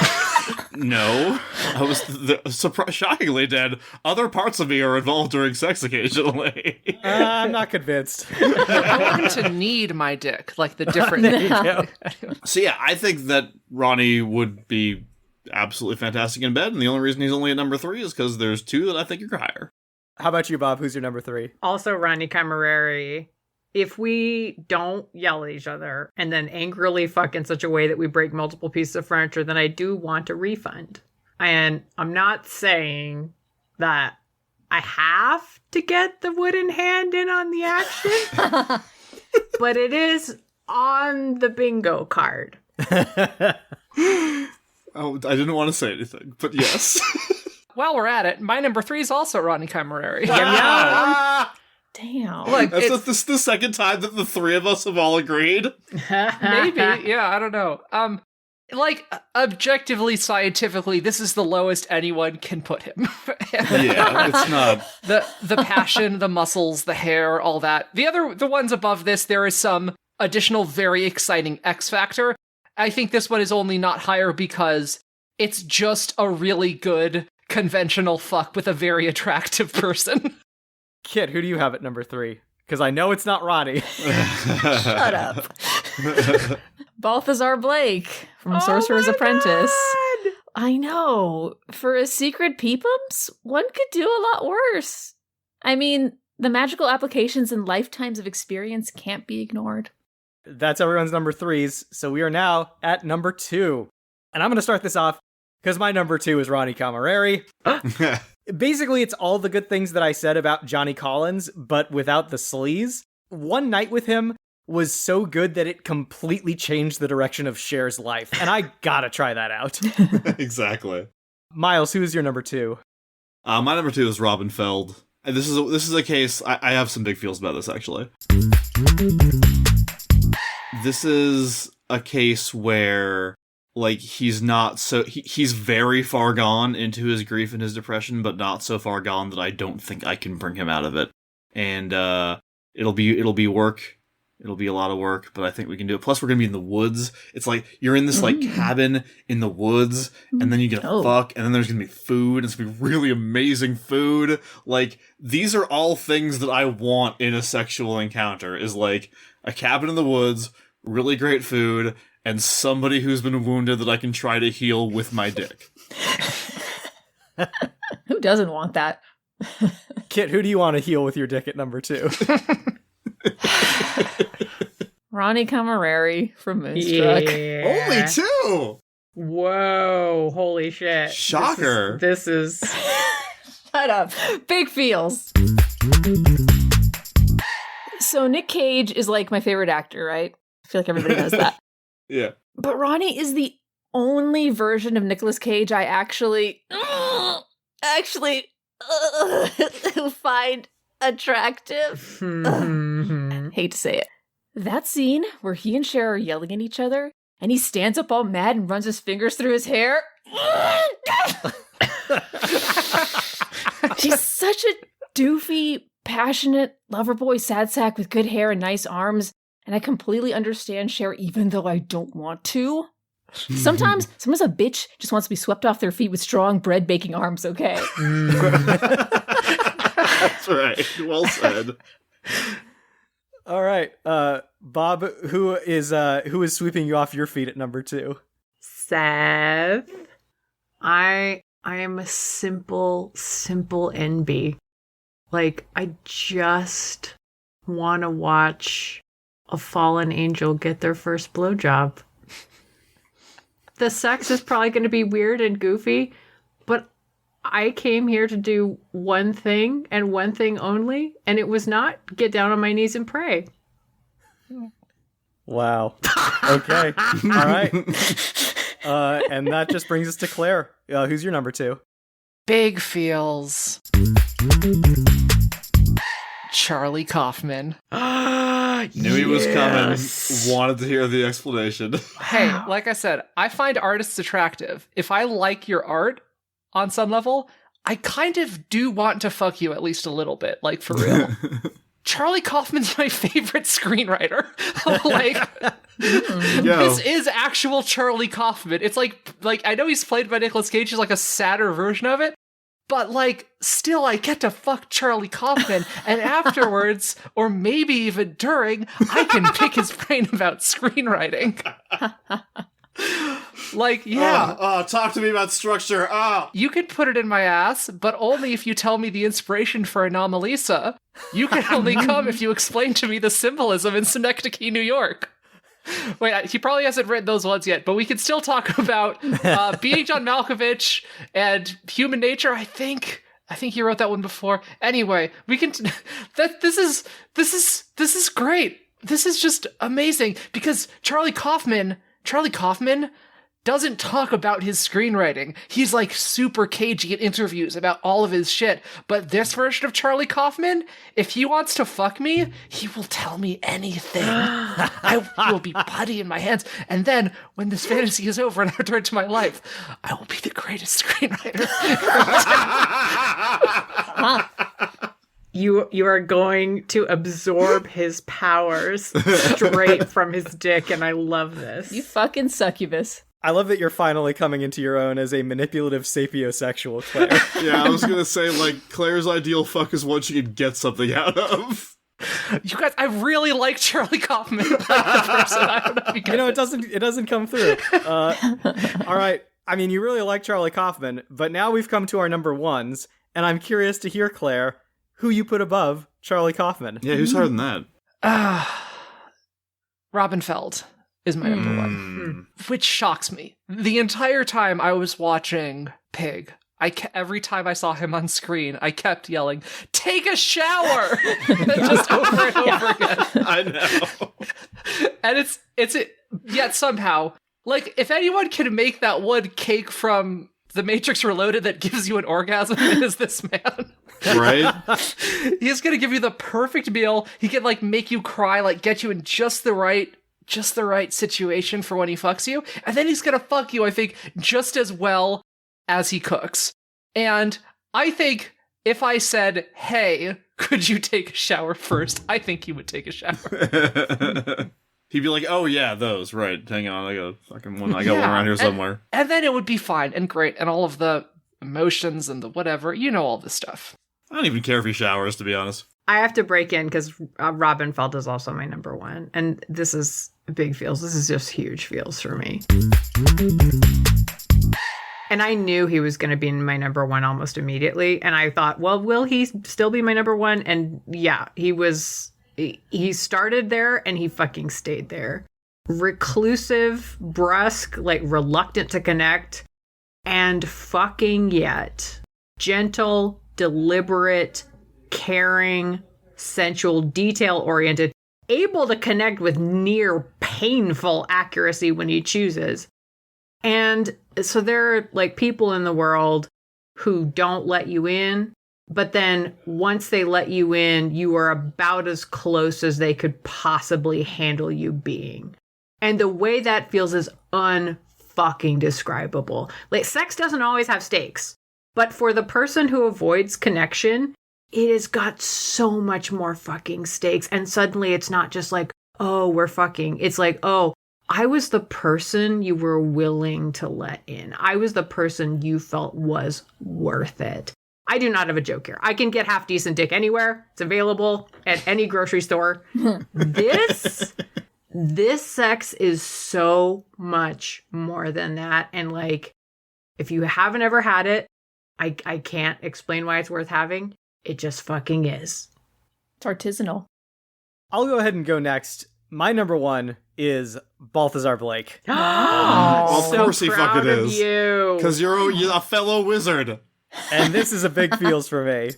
No, I was shockingly dead. Other parts of me are involved during sex occasionally. I'm not convinced. I want him to need my dick, like the different. There you go. So yeah, I think that Ronnie would be absolutely fantastic in bed, and the only reason he's only at number 3 is because there's 2 that I think are higher. How about you, Bob? Who's your number 3? Also, Ronnie Camerari. If we don't yell at each other and then angrily fuck in such a way that we break multiple pieces of furniture, then I do want a refund. And I'm not saying that I have to get the wooden hand in on the action, but it is on the bingo card. Oh, I didn't want to say anything, but yes. While we're at it, my number 3 is also Ronnie Camerari. Damn. Look, This is the second time that the 3 of us have all agreed. maybe, yeah, I don't know. Like, objectively, scientifically, this is the lowest anyone can put him. Yeah, it's not. The passion, the muscles, the hair, all that. The ones above this, there is some additional very exciting X factor. I think this one is only not higher because it's just a really good conventional fuck with a very attractive person. Kit, who do you have at number 3? Because I know it's not Ronnie. Shut up. Balthazar Blake from Sorcerer's Apprentice. God. I know. For a secret peepums, one could do a lot worse. I mean, the magical applications and lifetimes of experience can't be ignored. That's everyone's number 3s, so we are now at number 2. And I'm going to start this off because my number 2 is Ronnie Camerari. Basically, it's all the good things that I said about Johnny Collins, but without the sleaze. One night with him was so good that it completely changed the direction of Cher's life, and I gotta try that out. Exactly. Miles, who's your number 2? My number 2 is Robin Feld. And this is a case, I have some big feels about this, actually. This is a case where, like, he's not so... He's very far gone into his grief and his depression, but not so far gone that I don't think I can bring him out of it. And it'll be work. It'll be a lot of work, but I think we can do it. Plus, we're gonna be in the woods. It's like, you're in this, like, cabin in the woods, and then you get a fuck, and then there's gonna be food, and it's gonna be really amazing food. Like, these are all things that I want in a sexual encounter, is, like, a cabin in the woods, really great food, and somebody who's been wounded that I can try to heal with my dick. Who doesn't want that? Kit, who do you want to heal with your dick at number 2? Ronnie Camerari from Moonstruck. Yeah. Only 2! Whoa, holy shit. Shocker. This is Shut up. Big feels. So Nic Cage is like my favorite actor, right? I feel like everybody knows that. Yeah. But Ronnie is the only version of Nicolas Cage I actually find attractive. Hate to say it. That scene where he and Cher are yelling at each other, and he stands up all mad and runs his fingers through his hair. He's such a doofy, passionate lover boy sad sack with good hair and nice arms, and I completely understand Cher even though I don't want to. Sometimes a bitch just wants to be swept off their feet with strong bread baking arms, okay? That's right. Well said. All right, Bob, who is sweeping you off your feet at number 2? Seth. I am a simple NB. Like, I just want to watch a fallen angel get their first blowjob. The sex is probably going to be weird and goofy, but I came here to do one thing and one thing only, and it was not get down on my knees and pray. Wow. Okay. All right. And that just brings us to Claire. Who's your number 2? Big feels. Charlie Kaufman. Knew he was coming. Wanted to hear the explanation. Hey, like I said, I find artists attractive. If I like your art on some level, I kind of do want to fuck you at least a little bit, like for real. Charlie Kaufman's my favorite screenwriter. Like, Yo. This is actual Charlie Kaufman. It's like I know he's played by Nicolas Cage, he's like a sadder version of it, but like still I get to fuck Charlie Kaufman, and afterwards, or maybe even during, I can pick his brain about screenwriting. Like, yeah. Talk to me about structure. You can put it in my ass, but only if you tell me the inspiration for Anomalisa. You can only come if you explain to me the symbolism in Synecdoche, New York. Wait, he probably hasn't written those ones yet, but we can still talk about Being John Malkovich and Human Nature. I think he wrote that one before. Anyway, we can. This is great. This is just amazing because Charlie Kaufman doesn't talk about his screenwriting. He's like super cagey in interviews about all of his shit. But this version of Charlie Kaufman, if he wants to fuck me, he will tell me anything. I will be putty in my hands. And then when this fantasy is over and I return to my life, I will be the greatest screenwriter. You are going to absorb his powers straight from his dick, and I love this. You fucking succubus. I love that you're finally coming into your own as a manipulative sapiosexual, Claire. Yeah, I was gonna say, like, Claire's ideal fuck is one she can get something out of. You guys, I really like Charlie Kaufman. Like the person. I don't know if you get it doesn't come through. All right. I mean, you really like Charlie Kaufman, but now we've come to our number ones, and I'm curious to hear, Claire, who you put above Charlie Kaufman. Yeah, who's higher than that? Robin Feld is my number one, which shocks me. The entire time I was watching Pig, every time I saw him on screen, I kept yelling, "Take a shower!" just over and over again. I know. And it's yet somehow, like, if anyone can make that one cake from The Matrix Reloaded that gives you an orgasm, it is this man. Right? He's gonna give you the perfect meal. He can, like, make you cry, like, get you in just the right situation for when he fucks you. And then he's gonna fuck you, I think, just as well as he cooks. And I think if I said, "Hey, could you take a shower first?" I think he would take a shower. He'd be like, "Oh yeah, those, right. Hang on, I got a fucking one. I got one around here somewhere." And then it would be fine and great, and all of the emotions and the whatever, all this stuff. I don't even care if he showers, to be honest. I have to break in because Robin Feld is also my number one. And this is big feels. This is just huge feels for me. And I knew he was going to be my number one almost immediately. And I thought, well, will he still be my number one? And yeah, he started there and he fucking stayed there. Reclusive, brusque, like reluctant to connect, and fucking yet gentle, deliberate, caring, sensual, detail-oriented, able to connect with near painful accuracy when he chooses. And so there are like people in the world who don't let you in, but then once they let you in, you are about as close as they could possibly handle you being. And the way that feels is unfucking describable. Like, sex doesn't always have stakes, but for the person who avoids connection, it has got so much more fucking stakes. And suddenly it's not just like, oh, we're fucking. It's like, oh, I was the person you were willing to let in. I was the person you felt was worth it. I do not have a joke here. I can get half decent dick anywhere. It's available at any grocery store. This sex is so much more than that. And like, if you haven't ever had it, I can't explain why it's worth having. It just fucking is. It's artisanal. I'll go ahead and go next. My number one is Balthazar Blake. Of course he fucking is. You. Because you're a fellow wizard. And this is a big feels for me.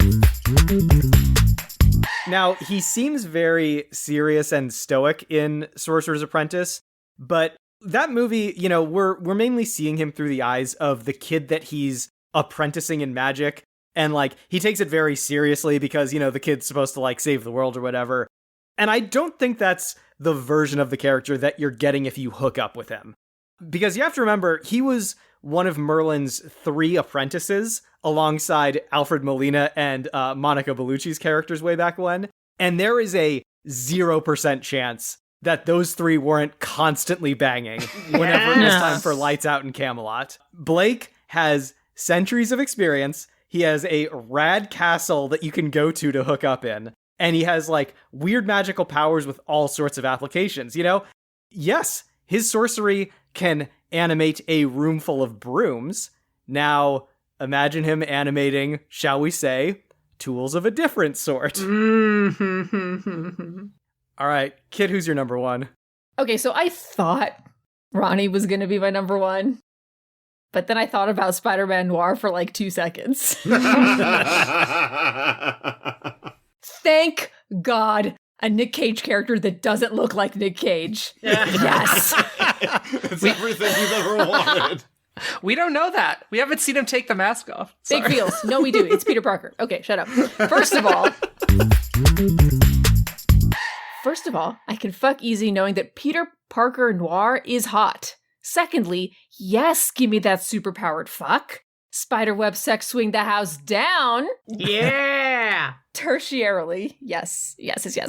Now, he seems very serious and stoic in Sorcerer's Apprentice, but that movie, we're mainly seeing him through the eyes of the kid that he's apprenticing in magic. And, like, he takes it very seriously because, the kid's supposed to, like, save the world or whatever. And I don't think that's the version of the character that you're getting if you hook up with him. Because you have to remember, he was one of Merlin's 3 apprentices alongside Alfred Molina and Monica Bellucci's characters way back when. And there is a 0% chance that those three weren't constantly banging whenever it was time for lights out in Camelot. Blake has centuries of experience. He has a rad castle that you can go to hook up in. And he has like weird magical powers with all sorts of applications. You know, yes, his sorcery can animate a room full of brooms. Now, imagine him animating, shall we say, tools of a different sort. All right, Kid, who's your number one? Okay, so I thought Ronnie was going to be my number one. But then I thought about Spider-Man Noir for like 2 seconds. Thank God, a Nic Cage character that doesn't look like Nic Cage. Yes. It's everything you've ever wanted. We don't know that. We haven't seen him take the mask off. Sorry. Big feels. No, we do. It's Peter Parker. Okay, shut up. First of all, I can fuck easy knowing that Peter Parker Noir is hot. Secondly, yes, give me that superpowered fuck. Spiderweb sex swing the house down. Yeah. Tertiarily, yes.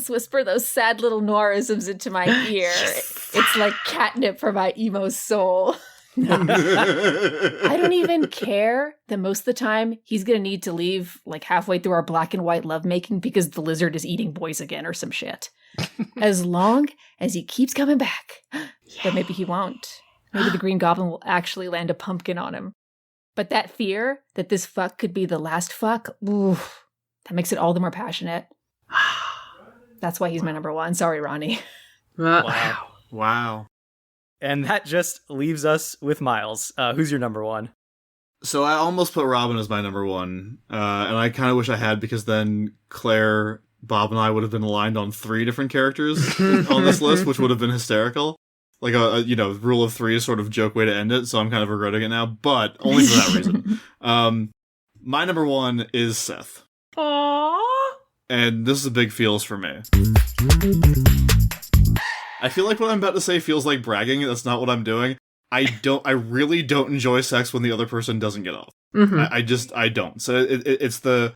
Whisper those sad little noirisms into my ear. It's like catnip for my emo soul. I don't even care that most of the time he's going to need to leave like halfway through our black and white lovemaking because the lizard is eating boys again or some shit. As long as he keeps coming back. But maybe he won't. Maybe the Green Goblin will actually land a pumpkin on him. But that fear that this fuck could be the last fuck, oof, that makes it all the more passionate. That's why he's my number one. Sorry, Ronnie. Wow. And that just leaves us with Miles. Who's your number one? So I almost put Robin as my number one, and I kind of wish I had, because then Claire, Bob, and I would have been aligned on 3 different characters on this list, which would have been hysterical. Like a rule of 3 sort of joke way to end it, so I'm kind of regretting it now, but only for that reason. My number one is Seth. Aww. And this is a big feels for me. I feel like what I'm about to say feels like bragging. That's not what I'm doing. I really don't enjoy sex when the other person doesn't get off. Mm-hmm. I don't. So it's the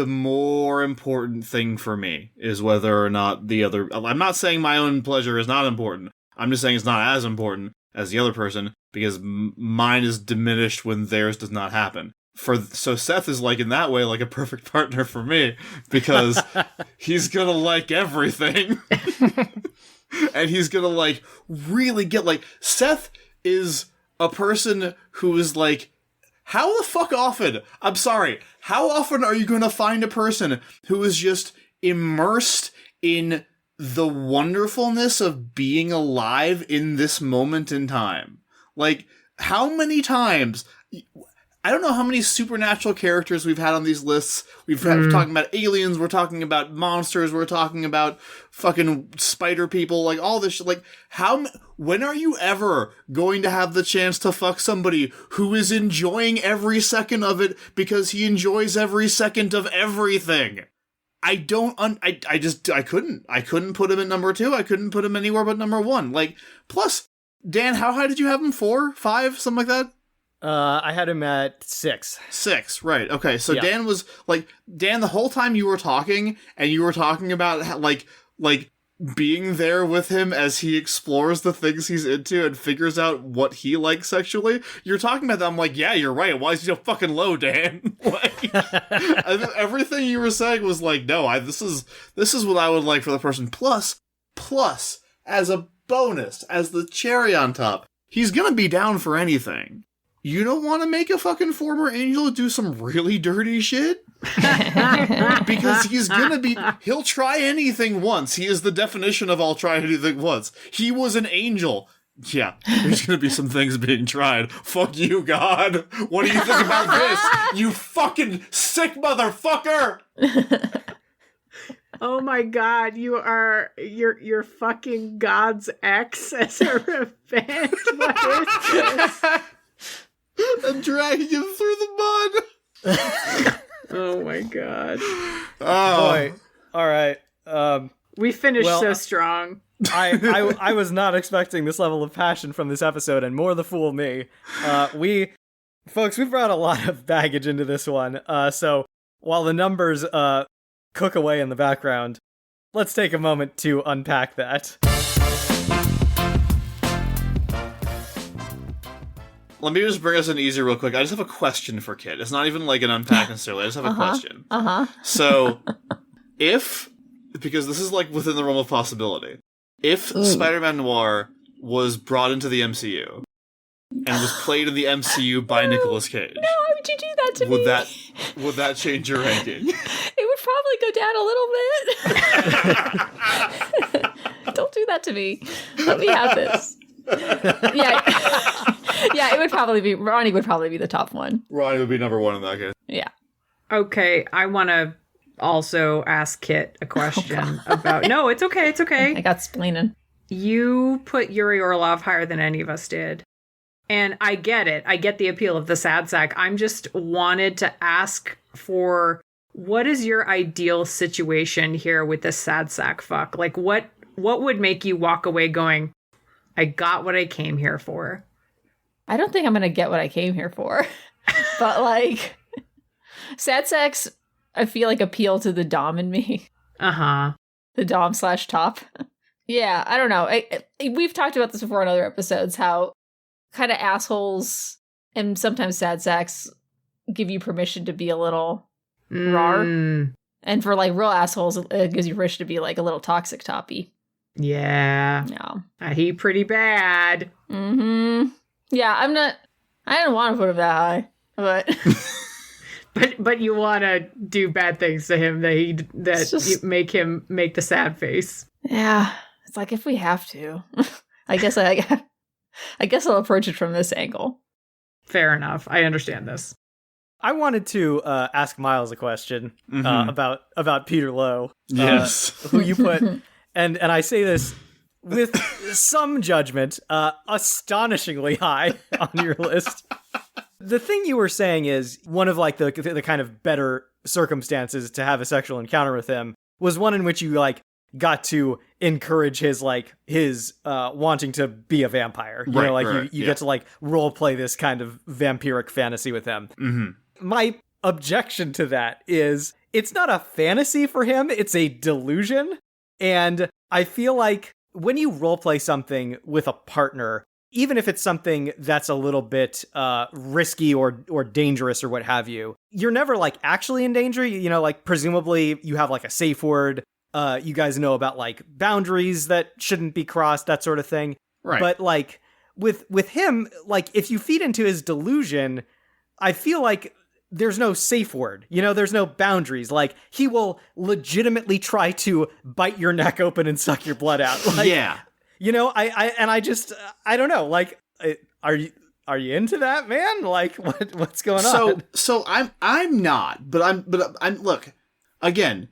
more important thing for me is whether or not the other. I'm not saying my own pleasure is not important. I'm just saying it's not as important as the other person, because mine is diminished when theirs does not happen. So Seth is like in that way like a perfect partner for me, because he's gonna like everything. And he's gonna like really get like, Seth is a person who is like, how the fuck often? I'm sorry. How often are you gonna find a person who is just immersed in the wonderfulness of being alive in this moment in time? Like, how many times? I don't know how many supernatural characters we've had on these lists. We're talking about aliens, we're talking about monsters, we're talking about fucking spider people, like all this shit. Like, when are you ever going to have the chance to fuck somebody who is enjoying every second of it because he enjoys every second of everything? I couldn't put him at number 2. I couldn't put him anywhere but number 1. Like, plus, Dan, how high did you have him? 4? 5? Something like that? I had him at 6. 6, right. Okay, so Yeah. Dan was, like, the whole time you were talking, and you were talking about, how, like, being there with him as he explores the things he's into and figures out what he likes sexually, you're talking about that, I'm like, yeah, you're right, why is he so fucking low, Dan? Like, everything you were saying was like, no, this is what I would like for the person. Plus, as a bonus, as the cherry on top, he's gonna be down for anything. You don't want to make a fucking former angel do some really dirty shit? Because he'll try anything once. He is the definition of I'll try anything once. He was an angel. Yeah, there's gonna be some things being tried. Fuck you, God. What do you think about this? You fucking sick motherfucker! Oh my God, you're fucking God's ex as a revenge. What is this? I'm dragging him through the mud. Oh my God. Oh Boy. All right. We finished so strong. I was not expecting this level of passion from this episode, and more the fool me. We brought a lot of baggage into this one. So while the numbers cook away in the background, let's take a moment to unpack that. Let me just bring us in easier real quick. I just have a question for Kit. It's not even like an unpack necessarily. I just have a question. So, because this is like within the realm of possibility, if Spider-Man Noir was brought into the MCU and was played in the MCU by Nicolas Cage, No, why would you do that to me? Would that change your ranking? It would probably go down a little bit. Don't do that to me. Let me have this. Yeah. Yeah, Ronnie would probably be the top one. Ronnie would be number one in that case. Yeah. Okay, I want to also ask Kit a question about... No, it's okay, it's okay. I got splaining. You put Yuri Orlov higher than any of us did. And I get it. I get the appeal of the sad sack. I'm just wanted to ask for what is your ideal situation here with this sad sack fuck? Like, what would make you walk away going, I got what I came here for? I don't think I'm going to get what I came here for. But, like, sad sacks, I feel like appeal to the dom in me. Uh-huh. The dom/top. Yeah, I don't know. We've talked about this before in other episodes, how kind of assholes and sometimes sad sacks give you permission to be a little rar. And for, like, real assholes, it gives you permission to be, like, a little toxic toppy. Yeah. No. He pretty bad. Mm-hmm. Yeah, I didn't want to put him that high, but... but you want to do bad things to him you make him make the sad face. Yeah, it's like if we have to. I guess I'll approach it from this angle. Fair enough. I understand this. I wanted to ask Miles a question about Peter Lowe. Yes. Who you put, and I say this with some judgment, astonishingly high on your list. The thing you were saying is one of like the kind of better circumstances to have a sexual encounter with him was one in which you like got to encourage his wanting to be a vampire. You know, like you get to like role play this kind of vampiric fantasy with him. Mm-hmm. My objection to that is it's not a fantasy for him, it's a delusion. And I feel like when you role play something with a partner, even if it's something that's a little bit risky or dangerous or what have you, you're never like actually in danger. You know, like presumably you have like a safe word. You guys know about like boundaries that shouldn't be crossed, that sort of thing. Right. But like with him, like if you feed into his delusion, I feel like there's no safe word. You know, there's no boundaries. Like he will legitimately try to bite your neck open and suck your blood out. Like, yeah. You know, I don't know. Like, are you into that, man? Like, what's going on? So I'm not, but I'm look, again,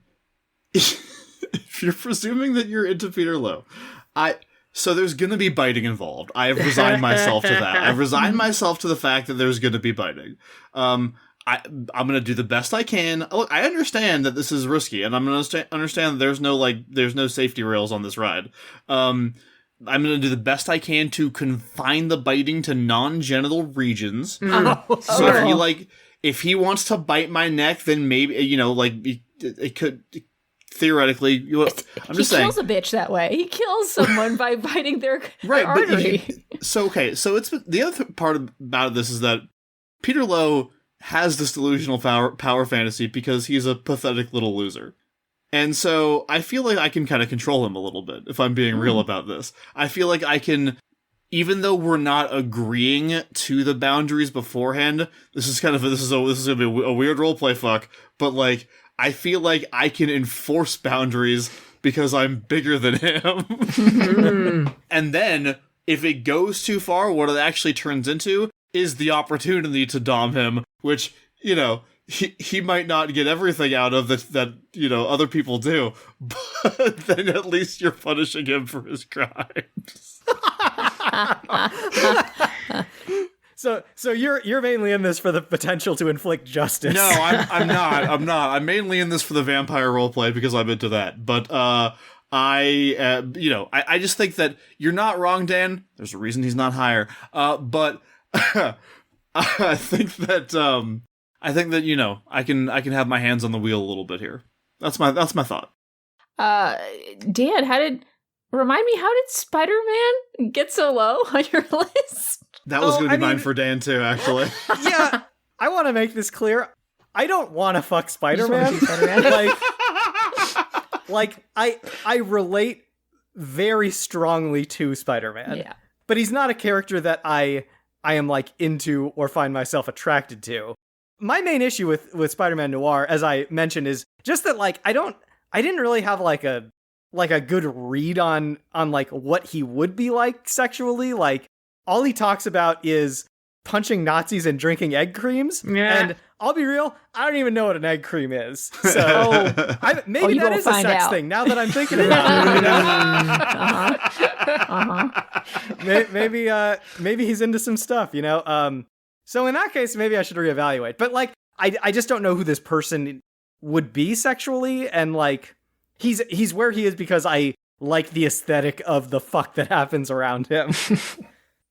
if you're presuming that you're into Peter Lowe, so there's gonna be biting involved. I have resigned myself to that. I've resigned myself to the fact that there's gonna be biting. I'm gonna do the best I can. Look, I understand that this is risky, and I'm gonna understand that there's no safety rails on this ride. I'm going to do the best I can to confine the biting to non-genital regions. So if he wants to bite my neck, then maybe, you know, like it could theoretically, I'm just saying. He kills a bitch that way. He kills someone by biting their artery. So it's the other part about this is that Peter Lowe has this delusional power fantasy because he's a pathetic little loser. And so I feel like I can kind of control him a little bit, if I'm being real about this. I feel like I can, even though we're not agreeing to the boundaries beforehand, this is going to be a weird roleplay fuck, but like, I feel like I can enforce boundaries because I'm bigger than him. And then, if it goes too far, what it actually turns into is the opportunity to dom him, which, you know, he might not get everything out of that you know other people do, but then at least you're punishing him for his crimes. So you're mainly in this for the potential to inflict justice. No, I'm not. I'm mainly in this for the vampire roleplay because I'm into that. But I just think that you're not wrong, Dan. There's a reason he's not higher. But I think that you know I can have my hands on the wheel a little bit here. That's my thought. Dan, remind me, how did Spider-Man get so low on your list? That was going to be mine mean, for Dan too, actually. Yeah, I want to make this clear. I don't want to fuck Spider-Man. like I relate very strongly to Spider-Man. Yeah. But he's not a character that I am like into or find myself attracted to. My main issue with Spider-Man Noir, as I mentioned, is just that like I didn't really have like a good read on like what he would be like sexually. Like all he talks about is punching Nazis and drinking egg creams. Yeah. And I'll be real, I don't even know what an egg cream is. So maybe that is a sex thing now that I'm thinking about it. Maybe he's into some stuff, you know? So in that case, maybe I should reevaluate. But like, I just don't know who this person would be sexually. And like, he's where he is because I like the aesthetic of the fuck that happens around him.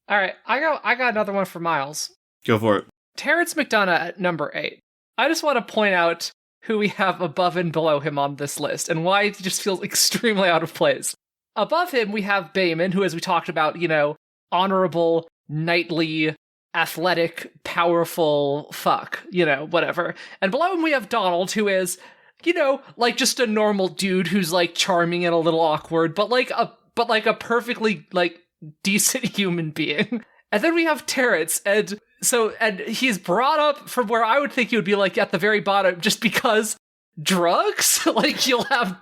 All right, I got another one for Miles. Go for it. Terrence McDonough at number 8. I just want to point out who we have above and below him on this list and why he just feels extremely out of place. Above him, we have Bayman, who, as we talked about, you know, honorable, knightly, athletic, powerful fuck, you know, whatever. And below him, we have Donald, who is, you know, like just a normal dude who's like charming and a little awkward, but like a perfectly like decent human being. And then we have Terrence, and he's brought up from where I would think he would be like at the very bottom just because drugs. Like you'll have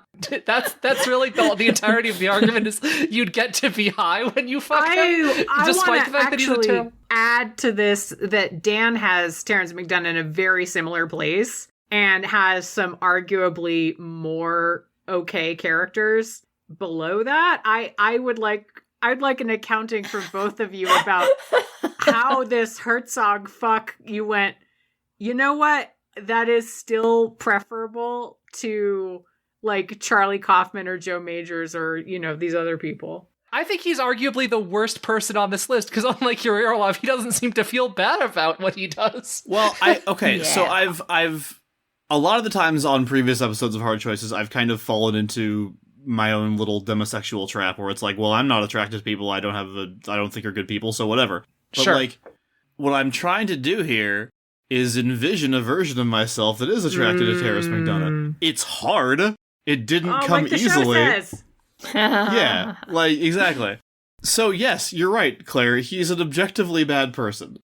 that's really the entirety of the argument is you'd get to be high when you fuck him. I Despite the fact that he's a actually add to this that Dan has Terrence McDonough in a very similar place and has some arguably more okay characters below that. I'd like an accounting for both of you about how this Herzog fuck you went, you know what? That is still preferable to like Charlie Kaufman or Joe Majors or, you know, these other people. I think he's arguably the worst person on this list because unlike Yuri Orlov, he doesn't seem to feel bad about what he does. Well, so I've a lot of the times on previous episodes of Hard Choices, I've kind of fallen into my own little demisexual trap where it's like, well, I'm not attracted to people I don't think are good people, so whatever. But sure. Like, what I'm trying to do here is envision a version of myself that is attracted to Terrence McDonough. It's hard. It didn't come like the easily. Show says. Yeah, like, exactly. So yes, you're right, Claire. He's an objectively bad person.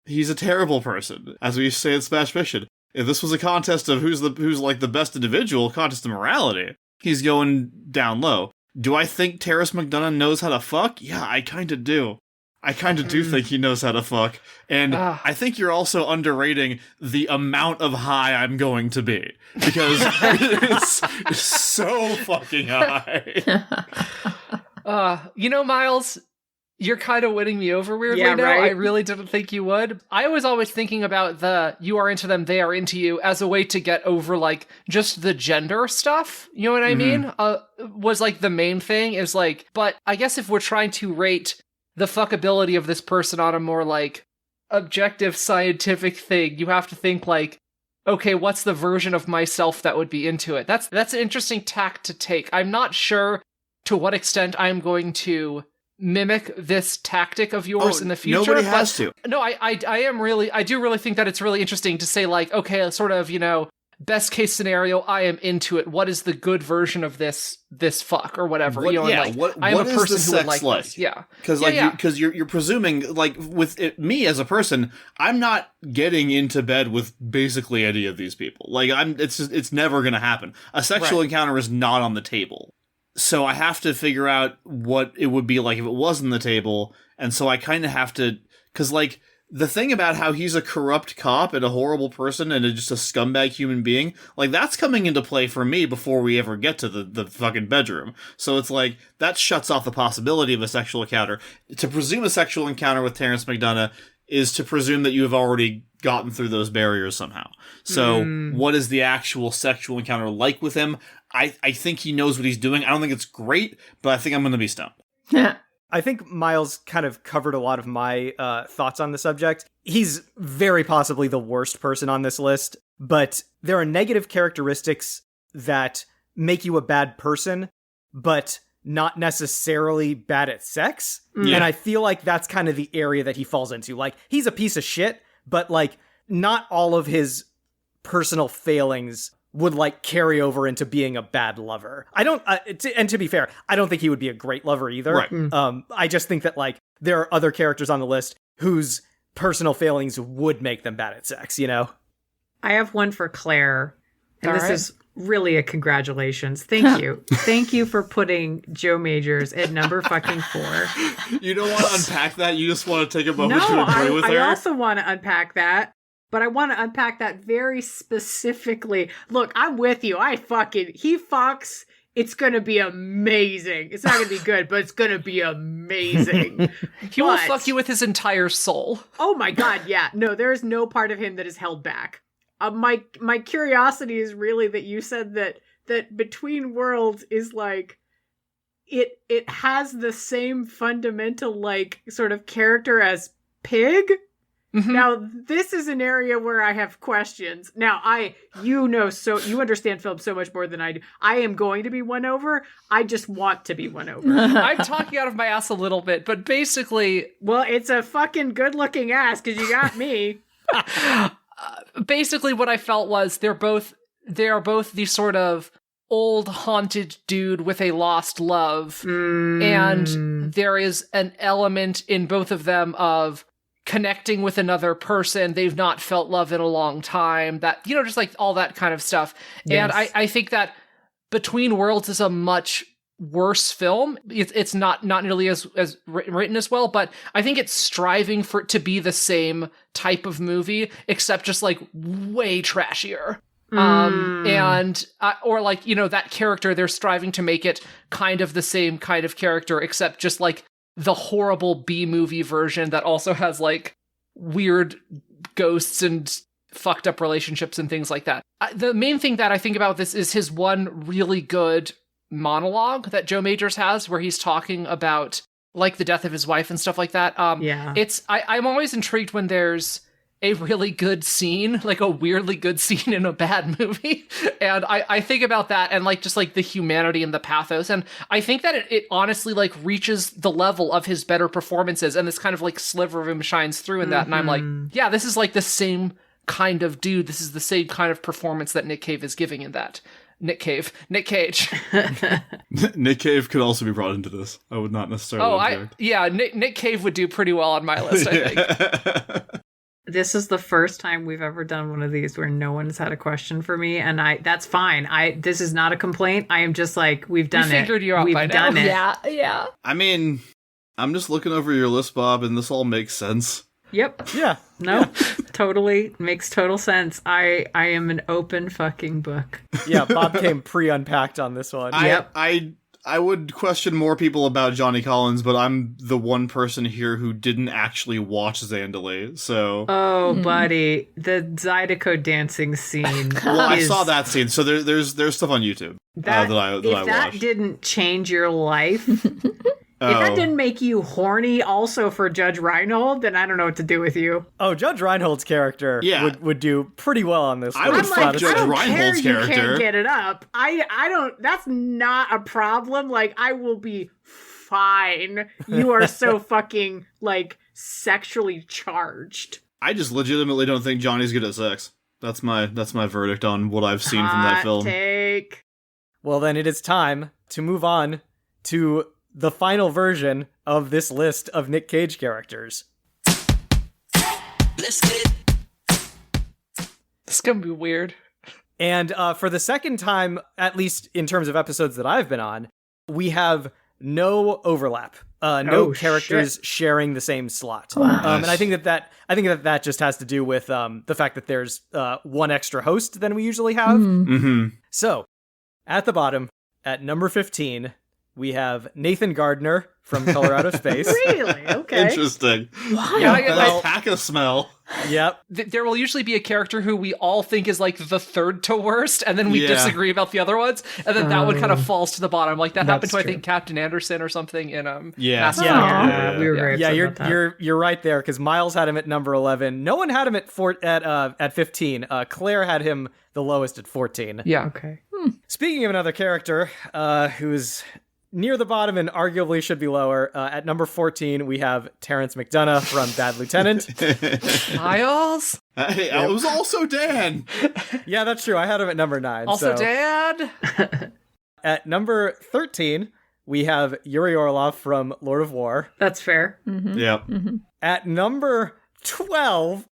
He's a terrible person, as we say in Smash Fiction. If this was a contest of who's like the best individual, contest of morality, he's going down low. Do I think Terrence McDonough knows how to fuck? Yeah, I kind of do. I kind of do think he knows how to fuck. And I think you're also underrating the amount of high I'm going to be. Because it's so fucking high. You know, Miles, you're kind of winning me over weirdly now. Right? I really didn't think you would. I was always thinking about the you are into them, they are into you as a way to get over like just the gender stuff. You know what I mean? Was like the main thing is like, but I guess if we're trying to rate the fuckability of this person on a more like objective scientific thing, you have to think like, okay, what's the version of myself that would be into it? That's an interesting tack to take. I'm not sure to what extent I'm going to mimic this tactic of yours in the future. Nobody has to. No, I do really think that it's really interesting to say like, okay, sort of, you know, best case scenario, I am into it. What is the good version of this fuck or whatever? What, you know, yeah, like, what I am what a is person the who would sex like this. Yeah. Because you're presuming like with me as a person, I'm not getting into bed with basically any of these people. Like it's never gonna happen. A sexual encounter is not on the table. So I have to figure out what it would be like if it was on the table, and so I kind of have to, because like the thing about how he's a corrupt cop and a horrible person and just a scumbag human being, like that's coming into play for me before we ever get to the fucking bedroom. So it's like that shuts off the possibility of a sexual encounter. To presume a sexual encounter with Terrence McDonough is to presume that you have already gotten through those barriers somehow. So what is the actual sexual encounter like with him? I think he knows what he's doing. I don't think it's great, but I think I'm going to be stumped. I think Miles kind of covered a lot of my thoughts on the subject. He's very possibly the worst person on this list, but there are negative characteristics that make you a bad person, but not necessarily bad at sex. Yeah. And I feel like that's kind of the area that he falls into. Like, he's a piece of shit, but like, not all of his personal failings would like carry over into being a bad lover. I don't, and to be fair, I don't think he would be a great lover either. Right. I just think that like, there are other characters on the list whose personal failings would make them bad at sex, you know? I have one for Claire, and All this right. is really a congratulations. Thank you. Thank you for putting Joe Majors at number fucking 4. You don't want to unpack that? You just want to take a moment No, to agree with her? I also want to unpack that, but I want to unpack that very specifically. Look, I'm with you. He fucks. It's going to be amazing. It's not going to be good, but it's going to be amazing. He will But- fuck you with his entire soul. Oh my God, yeah. No, there is no part of him that is held back. My curiosity is really that you said that Between Worlds is like, it has the same fundamental like sort of character as Pig. Mhm. Now, this is an area where I have questions. Now, you understand film so much more than I do. I am going to be won over. I just want to be won over. I'm talking out of my ass a little bit, but basically, Well, it's a fucking good-looking ass because you got me. basically what I felt was they are both the sort of old haunted dude with a lost love. And there is an element in both of them of connecting with another person. They've not felt love in a long time. That, just like all that kind of stuff. Yes. And I think that Between Worlds is a much worse film. It's not nearly as written as well, but I think it's striving for it to be the same type of movie, except just like way trashier. Or like, that character, they're striving to make it kind of the same kind of character, except just like the horrible B-movie version that also has like weird ghosts and fucked up relationships and things like that. The main thing that I think about this is his one really good monologue that Joe Majors has where he's talking about like the death of his wife and stuff like that. Yeah. I'm always intrigued when there's a really good scene, like a weirdly good scene in a bad movie. And I think about that and like just like the humanity and the pathos. And I think that it honestly like reaches the level of his better performances, and this kind of like sliver of him shines through in that. And I'm like, yeah, this is like the same kind of dude. This is the same kind of performance that Nic Cage is giving in that. Nic Cage. Nick Cave could also be brought into this. I would not necessarily object. Nic Cage would do pretty well on my list, I think. This is the first time we've ever done one of these where no one's had a question for me, and that's fine. This is not a complaint. I am just like, we've done it. We figured you out we've by now. done it. Yeah. I mean, I'm just looking over your list, Bob, and this all makes sense. Yep. Yeah. No, totally makes total sense. I am an open fucking book. Yeah, Bob came pre-unpacked on this one. I would question more people about Johnny Collins, but I'm the one person here who didn't actually watch Zandalay, so... Oh, buddy. The Zydeco dancing scene. Well, I saw that scene, so there's stuff on YouTube that I if that watched. didn't change your life... If that didn't make you horny also for Judge Reinhold, then I don't know what to do with you. Oh, Judge Reinhold's character would do pretty well on this. I would film, fuck honestly. Judge I don't Reinhold's care character. You can't get it up. I don't. That's not a problem. Like, I will be fine. You are so fucking like sexually charged. I just legitimately don't think Johnny's good at sex. That's my verdict on what I've seen from that film. Take. Well, then it is time to move on to the final version of this list of Nic Cage characters. Let's get it. It's gonna be weird. And for the second time, at least in terms of episodes that I've been on, we have no overlap. No characters sharing the same slot. And I think that just has to do with the fact that there's one extra host than we usually have. Mm-hmm. So, at the bottom, at number 15, we have Nathan Gardner from Color Out of Space. Really? Okay. Interesting. Yeah, Pack a smell. Yep. there will usually be a character who we all think is like the third to worst, and then we Yeah. disagree about the other ones, and then that one kind of falls to the bottom. Like that happened That's to I true. think Captain Anderson or something in Yeah. Mass Effect. Yeah, we were very Yeah, upset about that. you're right there, because Miles had him at number 11. No one had him at 15. Claire had him the lowest at 14. Yeah. Okay. Speaking of another character who's near the bottom and arguably should be lower. At number 14, we have Terrence McDonough from Bad Lieutenant. Miles? Hey, I was also Dan. Yeah, that's true. I had him at number 9. Also so. Dad? At number 13, we have Yuri Orlov from Lord of War. That's fair. Yep. At number 12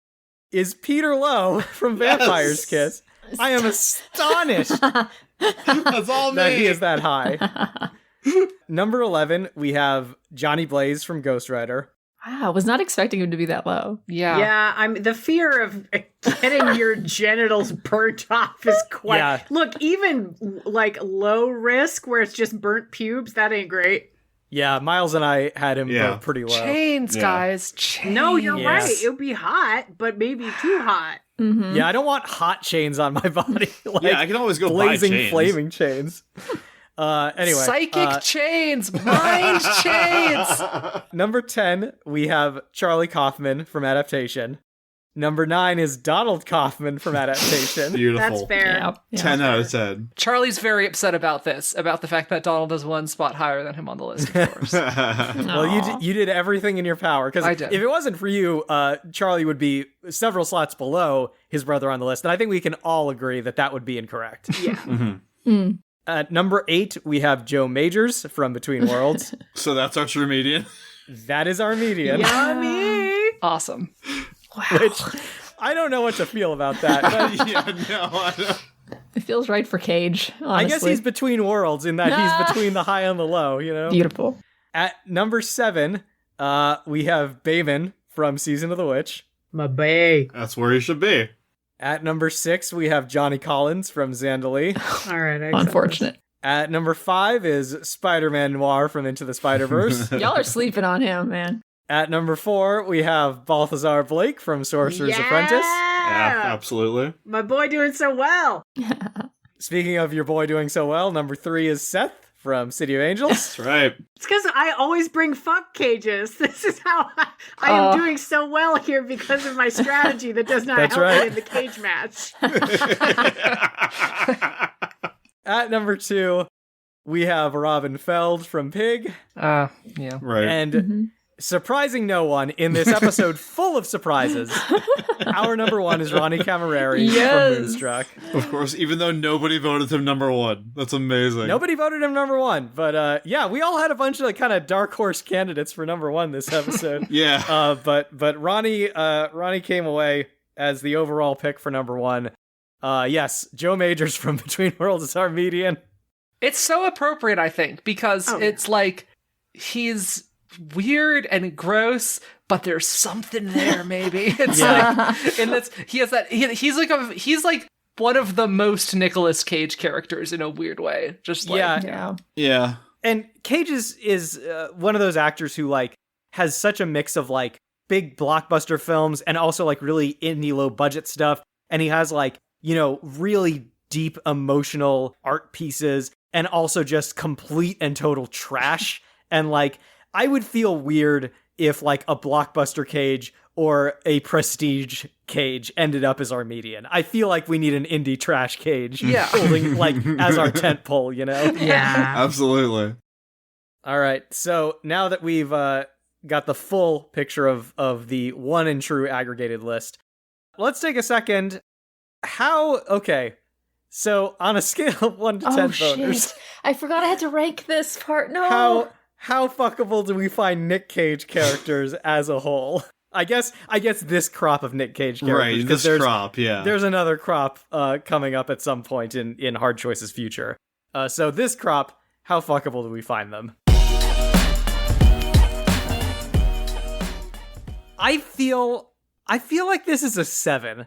is Peter Lowe from Vampire's Kiss. I am astonished That's all me. that he is that high. Number 11, we have Johnny Blaze from Ghost Rider. Wow, was not expecting him to be that low. Yeah. Yeah, I'm the fear of getting your genitals burnt off is quite. Yeah. Look, even like low risk where it's just burnt pubes, that ain't great. Yeah, Miles and I had him both pretty low. Chains, Yeah. guys. Chains. No, you're Yes. right. It would be hot, but maybe too hot. Mm-hmm. Yeah, I don't want hot chains on my body. Like Yeah, I can always go blazing, buy chains. flaming chains. Anyway. Psychic chains. Mind chains. Number 10, we have Charlie Kaufman from Adaptation. Number 9 is Donald Kaufman from Adaptation. Beautiful. That's fair. Yeah. 10 out of 10. Charlie's very upset about this, about the fact that Donald is one spot higher than him on the list, of course. Well, you did everything in your power. Because I if did. it wasn't for you, Charlie would be several slots below his brother on the list. And I think we can all agree that that would be incorrect. Yeah. At number 8, we have Joe Majors from Between Worlds. So that's our true median. That is our median. Yummy. Awesome. Which I don't know what to feel about that. But Yeah, no, I don't. It feels right for Cage, honestly. I guess he's between worlds in that he's between the high and the low, you know? beautiful. At number 7, we have Bayman from Season of the Witch. My bae. That's where he should be. At number 6, we have Johnny Collins from Xandalee. All right. I accept Unfortunate. At number 5 is Spider-Man Noir from Into the Spider-Verse. Y'all are sleeping on him, man. At number 4, we have Balthazar Blake from this. Sorcerer's Yeah! Apprentice. Yeah, absolutely. My boy doing so well. Speaking of your boy doing so well, number 3 is Seth from City of Angels. That's right. It's because I always bring fuck cages. This is how I am doing so well here because of my strategy that does not That's help right. me in the cage match. At number 2, we have Robin Feld from Pig. Yeah. Right. And surprising no one in this episode full of surprises, our number 1 is Ronnie Camerari Yes. from Moonstruck. Of course, even though nobody voted him number 1. That's amazing. Nobody voted him number 1, but yeah, we all had a bunch of like, kind of dark horse candidates for number 1 this episode. Yeah. But Ronnie came away as the overall pick for number 1. Yes, Joe Majors from Between Worlds is our median. It's so appropriate, I think, because Oh, it's like he's weird and gross, but there's something there. Maybe it's like, and that's he has that. He's like one of the most Nicolas Cage characters in a weird way. Just like, Yeah. Yeah. And Cage is one of those actors who like has such a mix of like big blockbuster films and also like really indie low budget stuff. And he has like, you know, really deep emotional art pieces and also just complete and total trash. And like, I would feel weird if like a blockbuster Cage or a prestige Cage ended up as our median. I feel like we need an indie trash Cage holding like as our tent pole, you know? Yeah. Absolutely. All right. So now that we've got the full picture of the one and true aggregated list, let's take a second. Okay. So on a scale of 1 to 10 voters, Shit. I forgot I had to rank this part. No. how fuckable do we find Nic Cage characters as a whole? I guess this crop of Nic Cage characters. Right, 'cause this crop, yeah. There's another crop coming up at some point in Hard Choice's future. So this crop, how fuckable do we find them? I feel like this is a 7.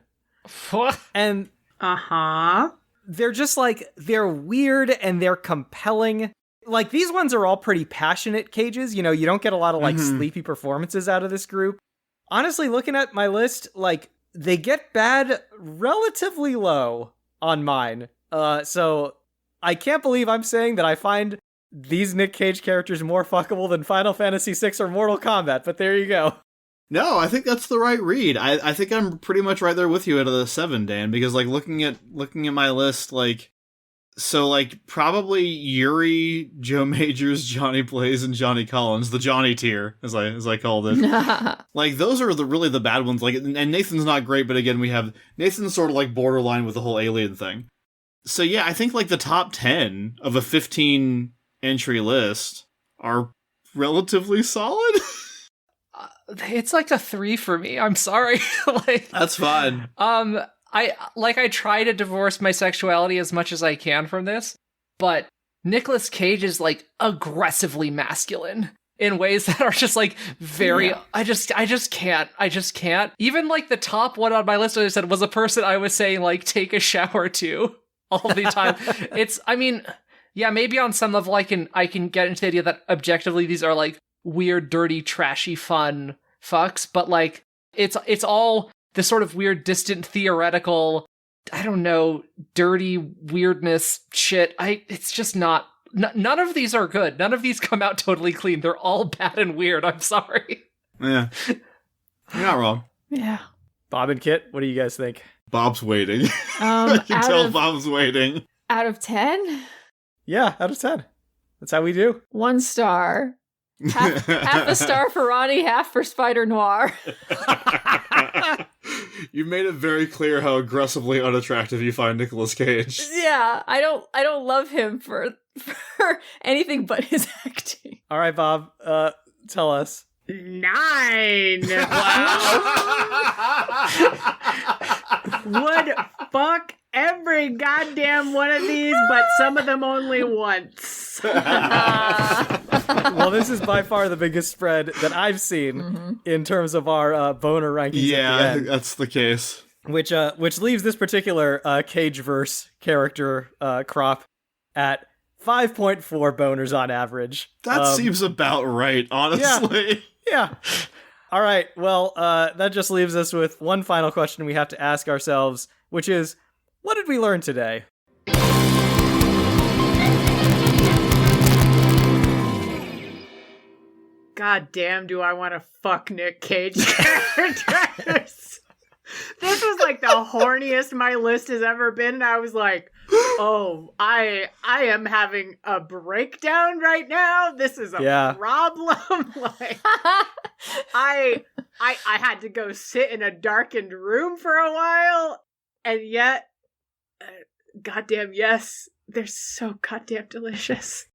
And Uh-huh. they're just like, they're weird and they're compelling. Like, these ones are all pretty passionate Cages. You know, you don't get a lot of like sleepy performances out of this group. Honestly, looking at my list, like, they get bad relatively low on mine. So I can't believe I'm saying that I find these Nic Cage characters more fuckable than Final Fantasy VI or Mortal Kombat, but there you go. No, I think that's the right read. I think I'm pretty much right there with you at a 7, Dan, because like looking at my list, like So, like, probably Yuri, Joe Majors, Johnny Blaze, and Johnny Collins, the Johnny tier, as I called it. Like, those are really the bad ones. Like, and Nathan's not great, but again, we have Nathan's sort of like borderline with the whole alien thing. So yeah, I think like the top 10 of a 15 entry list are relatively solid. It's like a 3 for me. I'm sorry. Like, that's fine. I try to divorce my sexuality as much as I can from this, but Nicolas Cage is like aggressively masculine in ways that are just like very, yeah. I just can't. Even like the top one on my list, as I said, was a person I was saying like take a shower to all the time. I mean, yeah, maybe on some level I can get into the idea that objectively these are like weird, dirty, trashy, fun fucks, but like it's all this sort of weird, distant, theoretical, I don't know, dirty weirdness shit. It's just not. None of these are good. None of these come out totally clean. They're all bad and weird. I'm sorry. Yeah, you're not wrong. Yeah. Bob and Kit, what do you guys think? Bob's waiting. I can tell Bob's waiting. Out of 10? Yeah, out of 10. That's how we do. 1 star. Half a star for Ronnie, half for Spider Noir. You made it very clear how aggressively unattractive you find Nicolas Cage. Yeah, I don't love him for anything but his acting. All right, Bob, tell us. 9. Would fuck every goddamn one of these, but some of them only once. Well, this is by far the biggest spread that I've seen in terms of our boner rankings. Yeah, at the I end, think that's the case. Which leaves this particular Cage-verse character crop at 5.4 boners on average. That seems about right, honestly. Yeah. All right. Well, that just leaves us with one final question we have to ask ourselves, which is, what did we learn today? God damn, do I want to fuck Nic Cage characters? This was like the horniest my list has ever been, and I was like, oh, I am having a breakdown right now. This is a problem. Like, I had to go sit in a darkened room for a while, and yet, goddamn, yes, they're so goddamn delicious.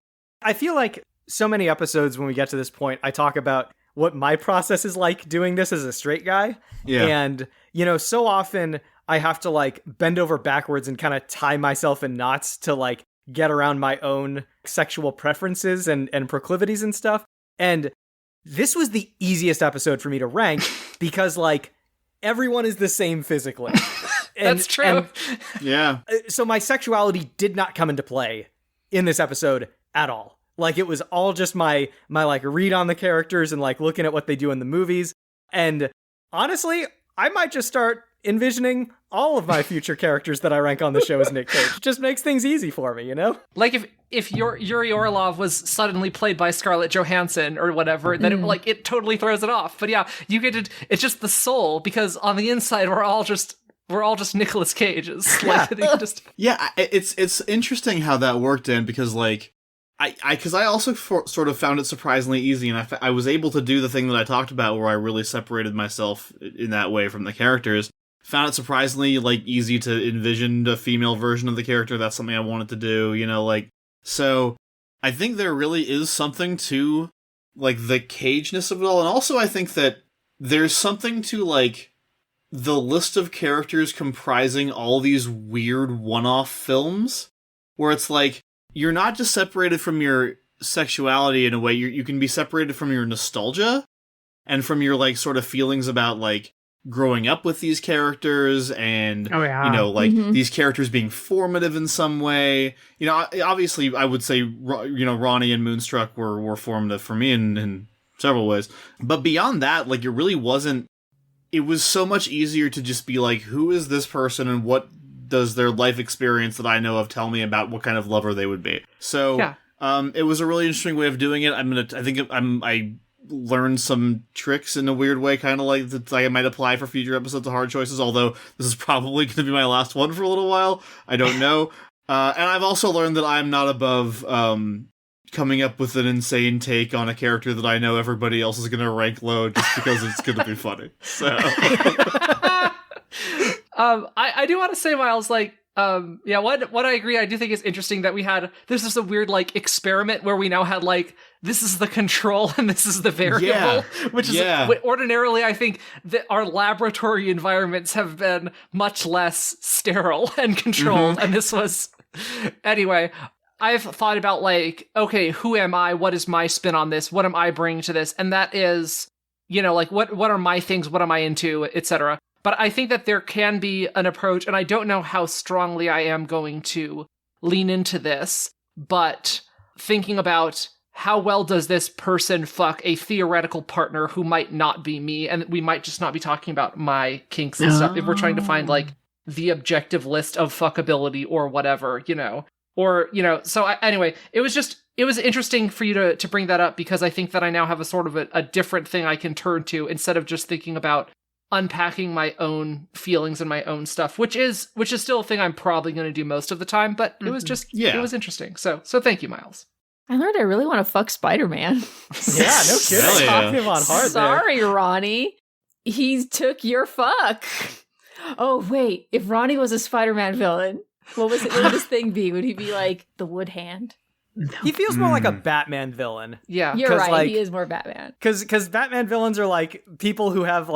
I feel like so many episodes when we get to this point, I talk about what my process is like doing this as a straight guy. Yeah. And, so often I have to like bend over backwards and kind of tie myself in knots to like get around my own sexual preferences and proclivities and stuff. And this was the easiest episode for me to rank because like everyone is the same physically. That's true. Yeah. So my sexuality did not come into play in this episode at all. Like, it was all just my like read on the characters and like looking at what they do in the movies. And honestly, I might just start envisioning all of my future characters that I rank on the show as Nic Cage. It just makes things easy for me, Like if Yuri Orlov was suddenly played by Scarlett Johansson or whatever, then it totally throws it off. But yeah, you get to, it's just the soul, because on the inside we're all just Nicolas Cages. Like, yeah, it's interesting how that worked in, because like because I also sort of found it surprisingly easy, and I was able to do the thing that I talked about where I really separated myself in that way from the characters. Found it surprisingly like easy to envision a female version of the character. That's something I wanted to do, so I think there really is something to like the cageness of it all, and also I think that there's something to like the list of characters comprising all these weird one-off films where it's like, you're not just separated from your sexuality in a way, you can be separated from your nostalgia and from your like sort of feelings about like growing up with these characters and, these characters being formative in some way. Obviously I would say, Ronnie and Moonstruck were formative for me in several ways. But beyond that, like, it was so much easier to just be like, who is this person and what does their life experience that I know of tell me about what kind of lover they would be? So, it was a really interesting way of doing it. I learned some tricks in a weird way, kind of like that I might apply for future episodes of Hard Choices, although this is probably going to be my last one for a little while. I don't know. And I've also learned that I'm not above coming up with an insane take on a character that I know everybody else is going to rank low just because it's going to be funny. So, I do want to say, Miles, like, what I agree, I do think is interesting that we had, this is a weird, like, experiment where we now had, like, this is the control and this is the variable, which is, ordinarily, I think that our laboratory environments have been much less sterile and controlled, and this was, anyway, I've thought about, like, okay, who am I? What is my spin on this? What am I bringing to this? And that is, you know, like, what are my things? What am I into, etc. But I think that there can be an approach, and I don't know how strongly I am going to lean into this, but thinking about how well does this person fuck a theoretical partner who might not be me, and we might just not be talking about my kinks and stuff, if we're trying to find, like, the objective list of fuckability or whatever, you know. Or, you know, so anyway, it was interesting for you to bring that up, because I think that I now have a sort of a different thing I can turn to instead of just thinking about unpacking my own feelings and my own stuff, which is still a thing I'm probably going to do most of the time, but it was just, it was interesting. So thank you, Miles. I learned I really want to fuck Spider-Man. Yeah, no kidding. Talking him on hard Sorry, Ronnie. He took your fuck. Oh, wait. If Ronnie was a Spider-Man villain, what would his thing be? Would he be like the Wood Hand? No. He feels more like a Batman villain. Yeah. You're right, like, he is more Batman. Because Batman villains are like people who have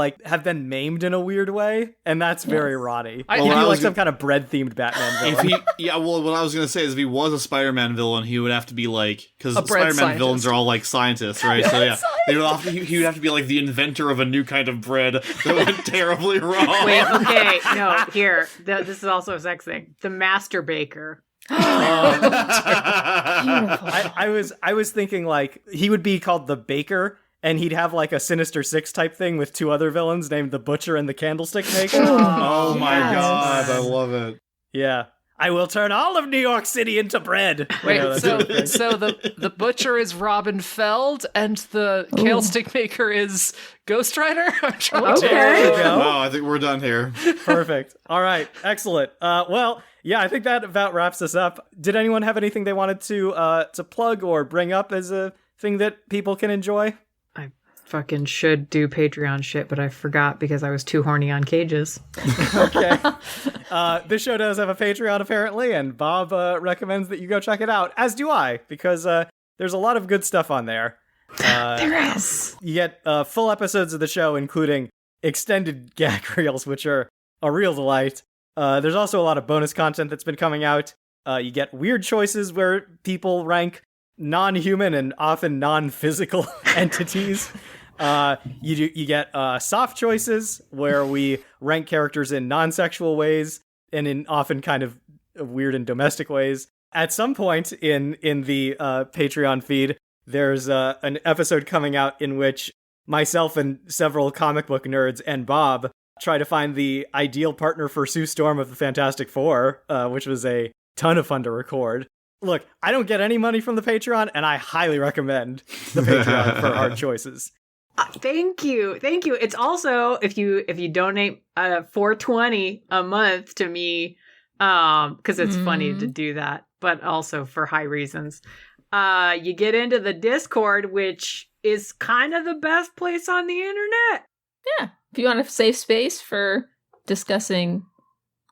been maimed in a weird way, and that's very Ronnie. He'd be like some kind of bread-themed Batman villain. What I was going to say is if he was a Spider-Man villain, he would have to be like, because Spider-Man scientist. Villains are all like scientists, right? So yeah, he would have to be like the inventor of a new kind of bread that went terribly wrong. Wait, okay, no, here, this is also a sex thing. The Master Baker. I was thinking like he would be called the Baker, and he'd have like a Sinister Six type thing with two other villains named the Butcher and the Candlestick Maker. Oh my god, I love it. Yeah. I will turn all of New York City into bread. Wait, so the Butcher is Robin Feld, and the Candlestick Maker is Ghost Rider? I'm trying to... There you go. Wow, I think we're done here. Perfect. All right, excellent. Well, yeah, I think that about wraps us up. Did anyone have anything they wanted to plug or bring up as a thing that people can enjoy? I fucking should do Patreon shit, but I forgot because I was too horny on Cages. Okay. This show does have a Patreon, apparently, and Bob recommends that you go check it out, as do I, because there's a lot of good stuff on there. There is. You get full episodes of the show, including extended gag reels, which are a real delight. There's also a lot of bonus content that's been coming out. You get weird choices where people rank non-human and often non-physical entities. You get soft choices where we rank characters in non-sexual ways and in often kind of weird and domestic ways. At some point in the Patreon feed, there's an episode coming out in which myself and several comic book nerds and Bob try to find the ideal partner for Sue Storm of the Fantastic Four, which was a ton of fun to record. Look, I don't get any money from the Patreon, and I highly recommend the Patreon for hard choices. Thank you. It's also if you donate $4.20 a month to me, because it's funny to do that, but also for high reasons. You get into the Discord, which is kind of the best place on the internet. Yeah, if you want a safe space for discussing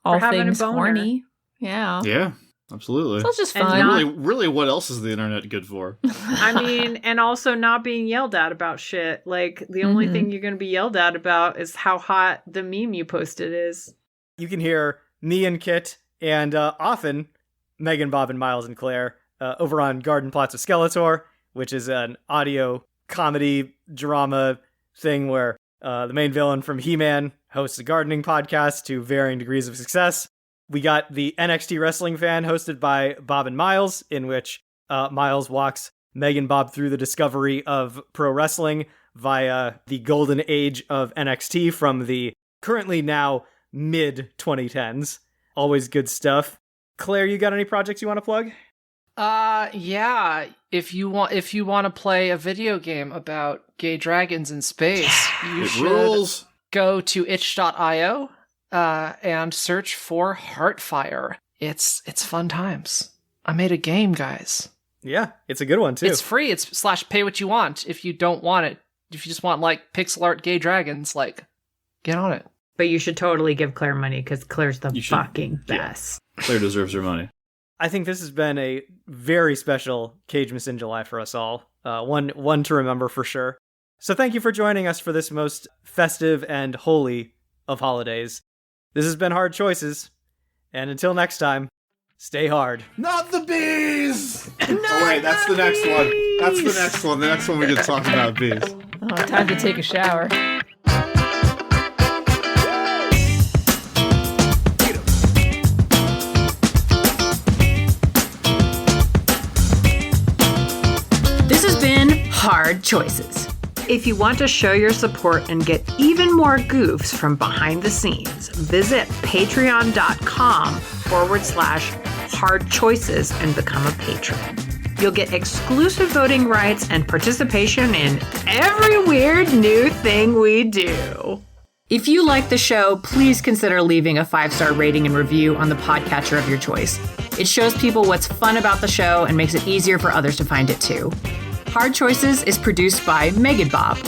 all things horny. Yeah, absolutely. So it's just fun. Really, what else is the internet good for? I mean, and also not being yelled at about shit. Like, the only thing you're going to be yelled at about is how hot the meme you posted is. You can hear me and Kit, and often Megan, Bob, and Miles and Claire over on Garden Plots of Skeletor, which is an audio comedy drama thing where the main villain from He-Man hosts a gardening podcast to varying degrees of success. We got the NXT Wrestling Fan hosted by Bob and Miles, in which Miles walks Meg and Bob through the discovery of pro wrestling via the golden age of NXT from the currently now mid-2010s. Always good stuff. Claire, you got any projects you want to plug? Yeah. If you want to play a video game about gay dragons in space, you should go to itch.io and search for Heartfire. It's fun times. I made a game, guys. Yeah, it's a good one, too. It's free. It's /pay what you want if you don't want it. If you just want, like, pixel art gay dragons, like, get on it. But you should totally give Claire money because Claire's the fucking best. Yeah. Claire deserves her money. I think this has been a very special Cagemas in July for us all. One to remember for sure. So thank you for joining us for this most festive and holy of holidays. This has been Hard Choices. And until next time, stay hard. Not the bees! Oh, wait, that's the next one. That's the next one. The next one we can talk about bees. Oh, time to take a shower. This has been Hard Choices. If you want to show your support and get even more goofs from behind the scenes, visit patreon.com/hard choices and become a patron. You'll get exclusive voting rights and participation in every weird new thing we do. If you like the show, please consider leaving a 5-star rating and review on the podcatcher of your choice. It shows people what's fun about the show and makes it easier for others to find it too. Hard Choices is produced by Megan Bob.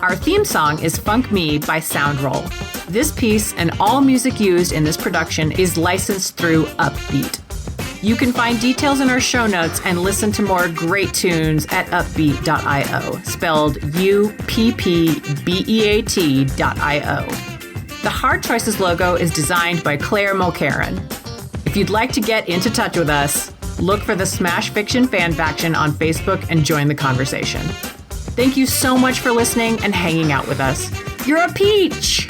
Our theme song is Funk Me by Soundroll. This piece and all music used in this production is licensed through Upbeat. You can find details in our show notes and listen to more great tunes at upbeat.io, spelled UPPBEAT.io. The Hard Choices logo is designed by Claire Mulcairn. If you'd like to get into touch with us, look for the Smash Fiction Fan Faction on Facebook and join the conversation. Thank you so much for listening and hanging out with us. You're a peach!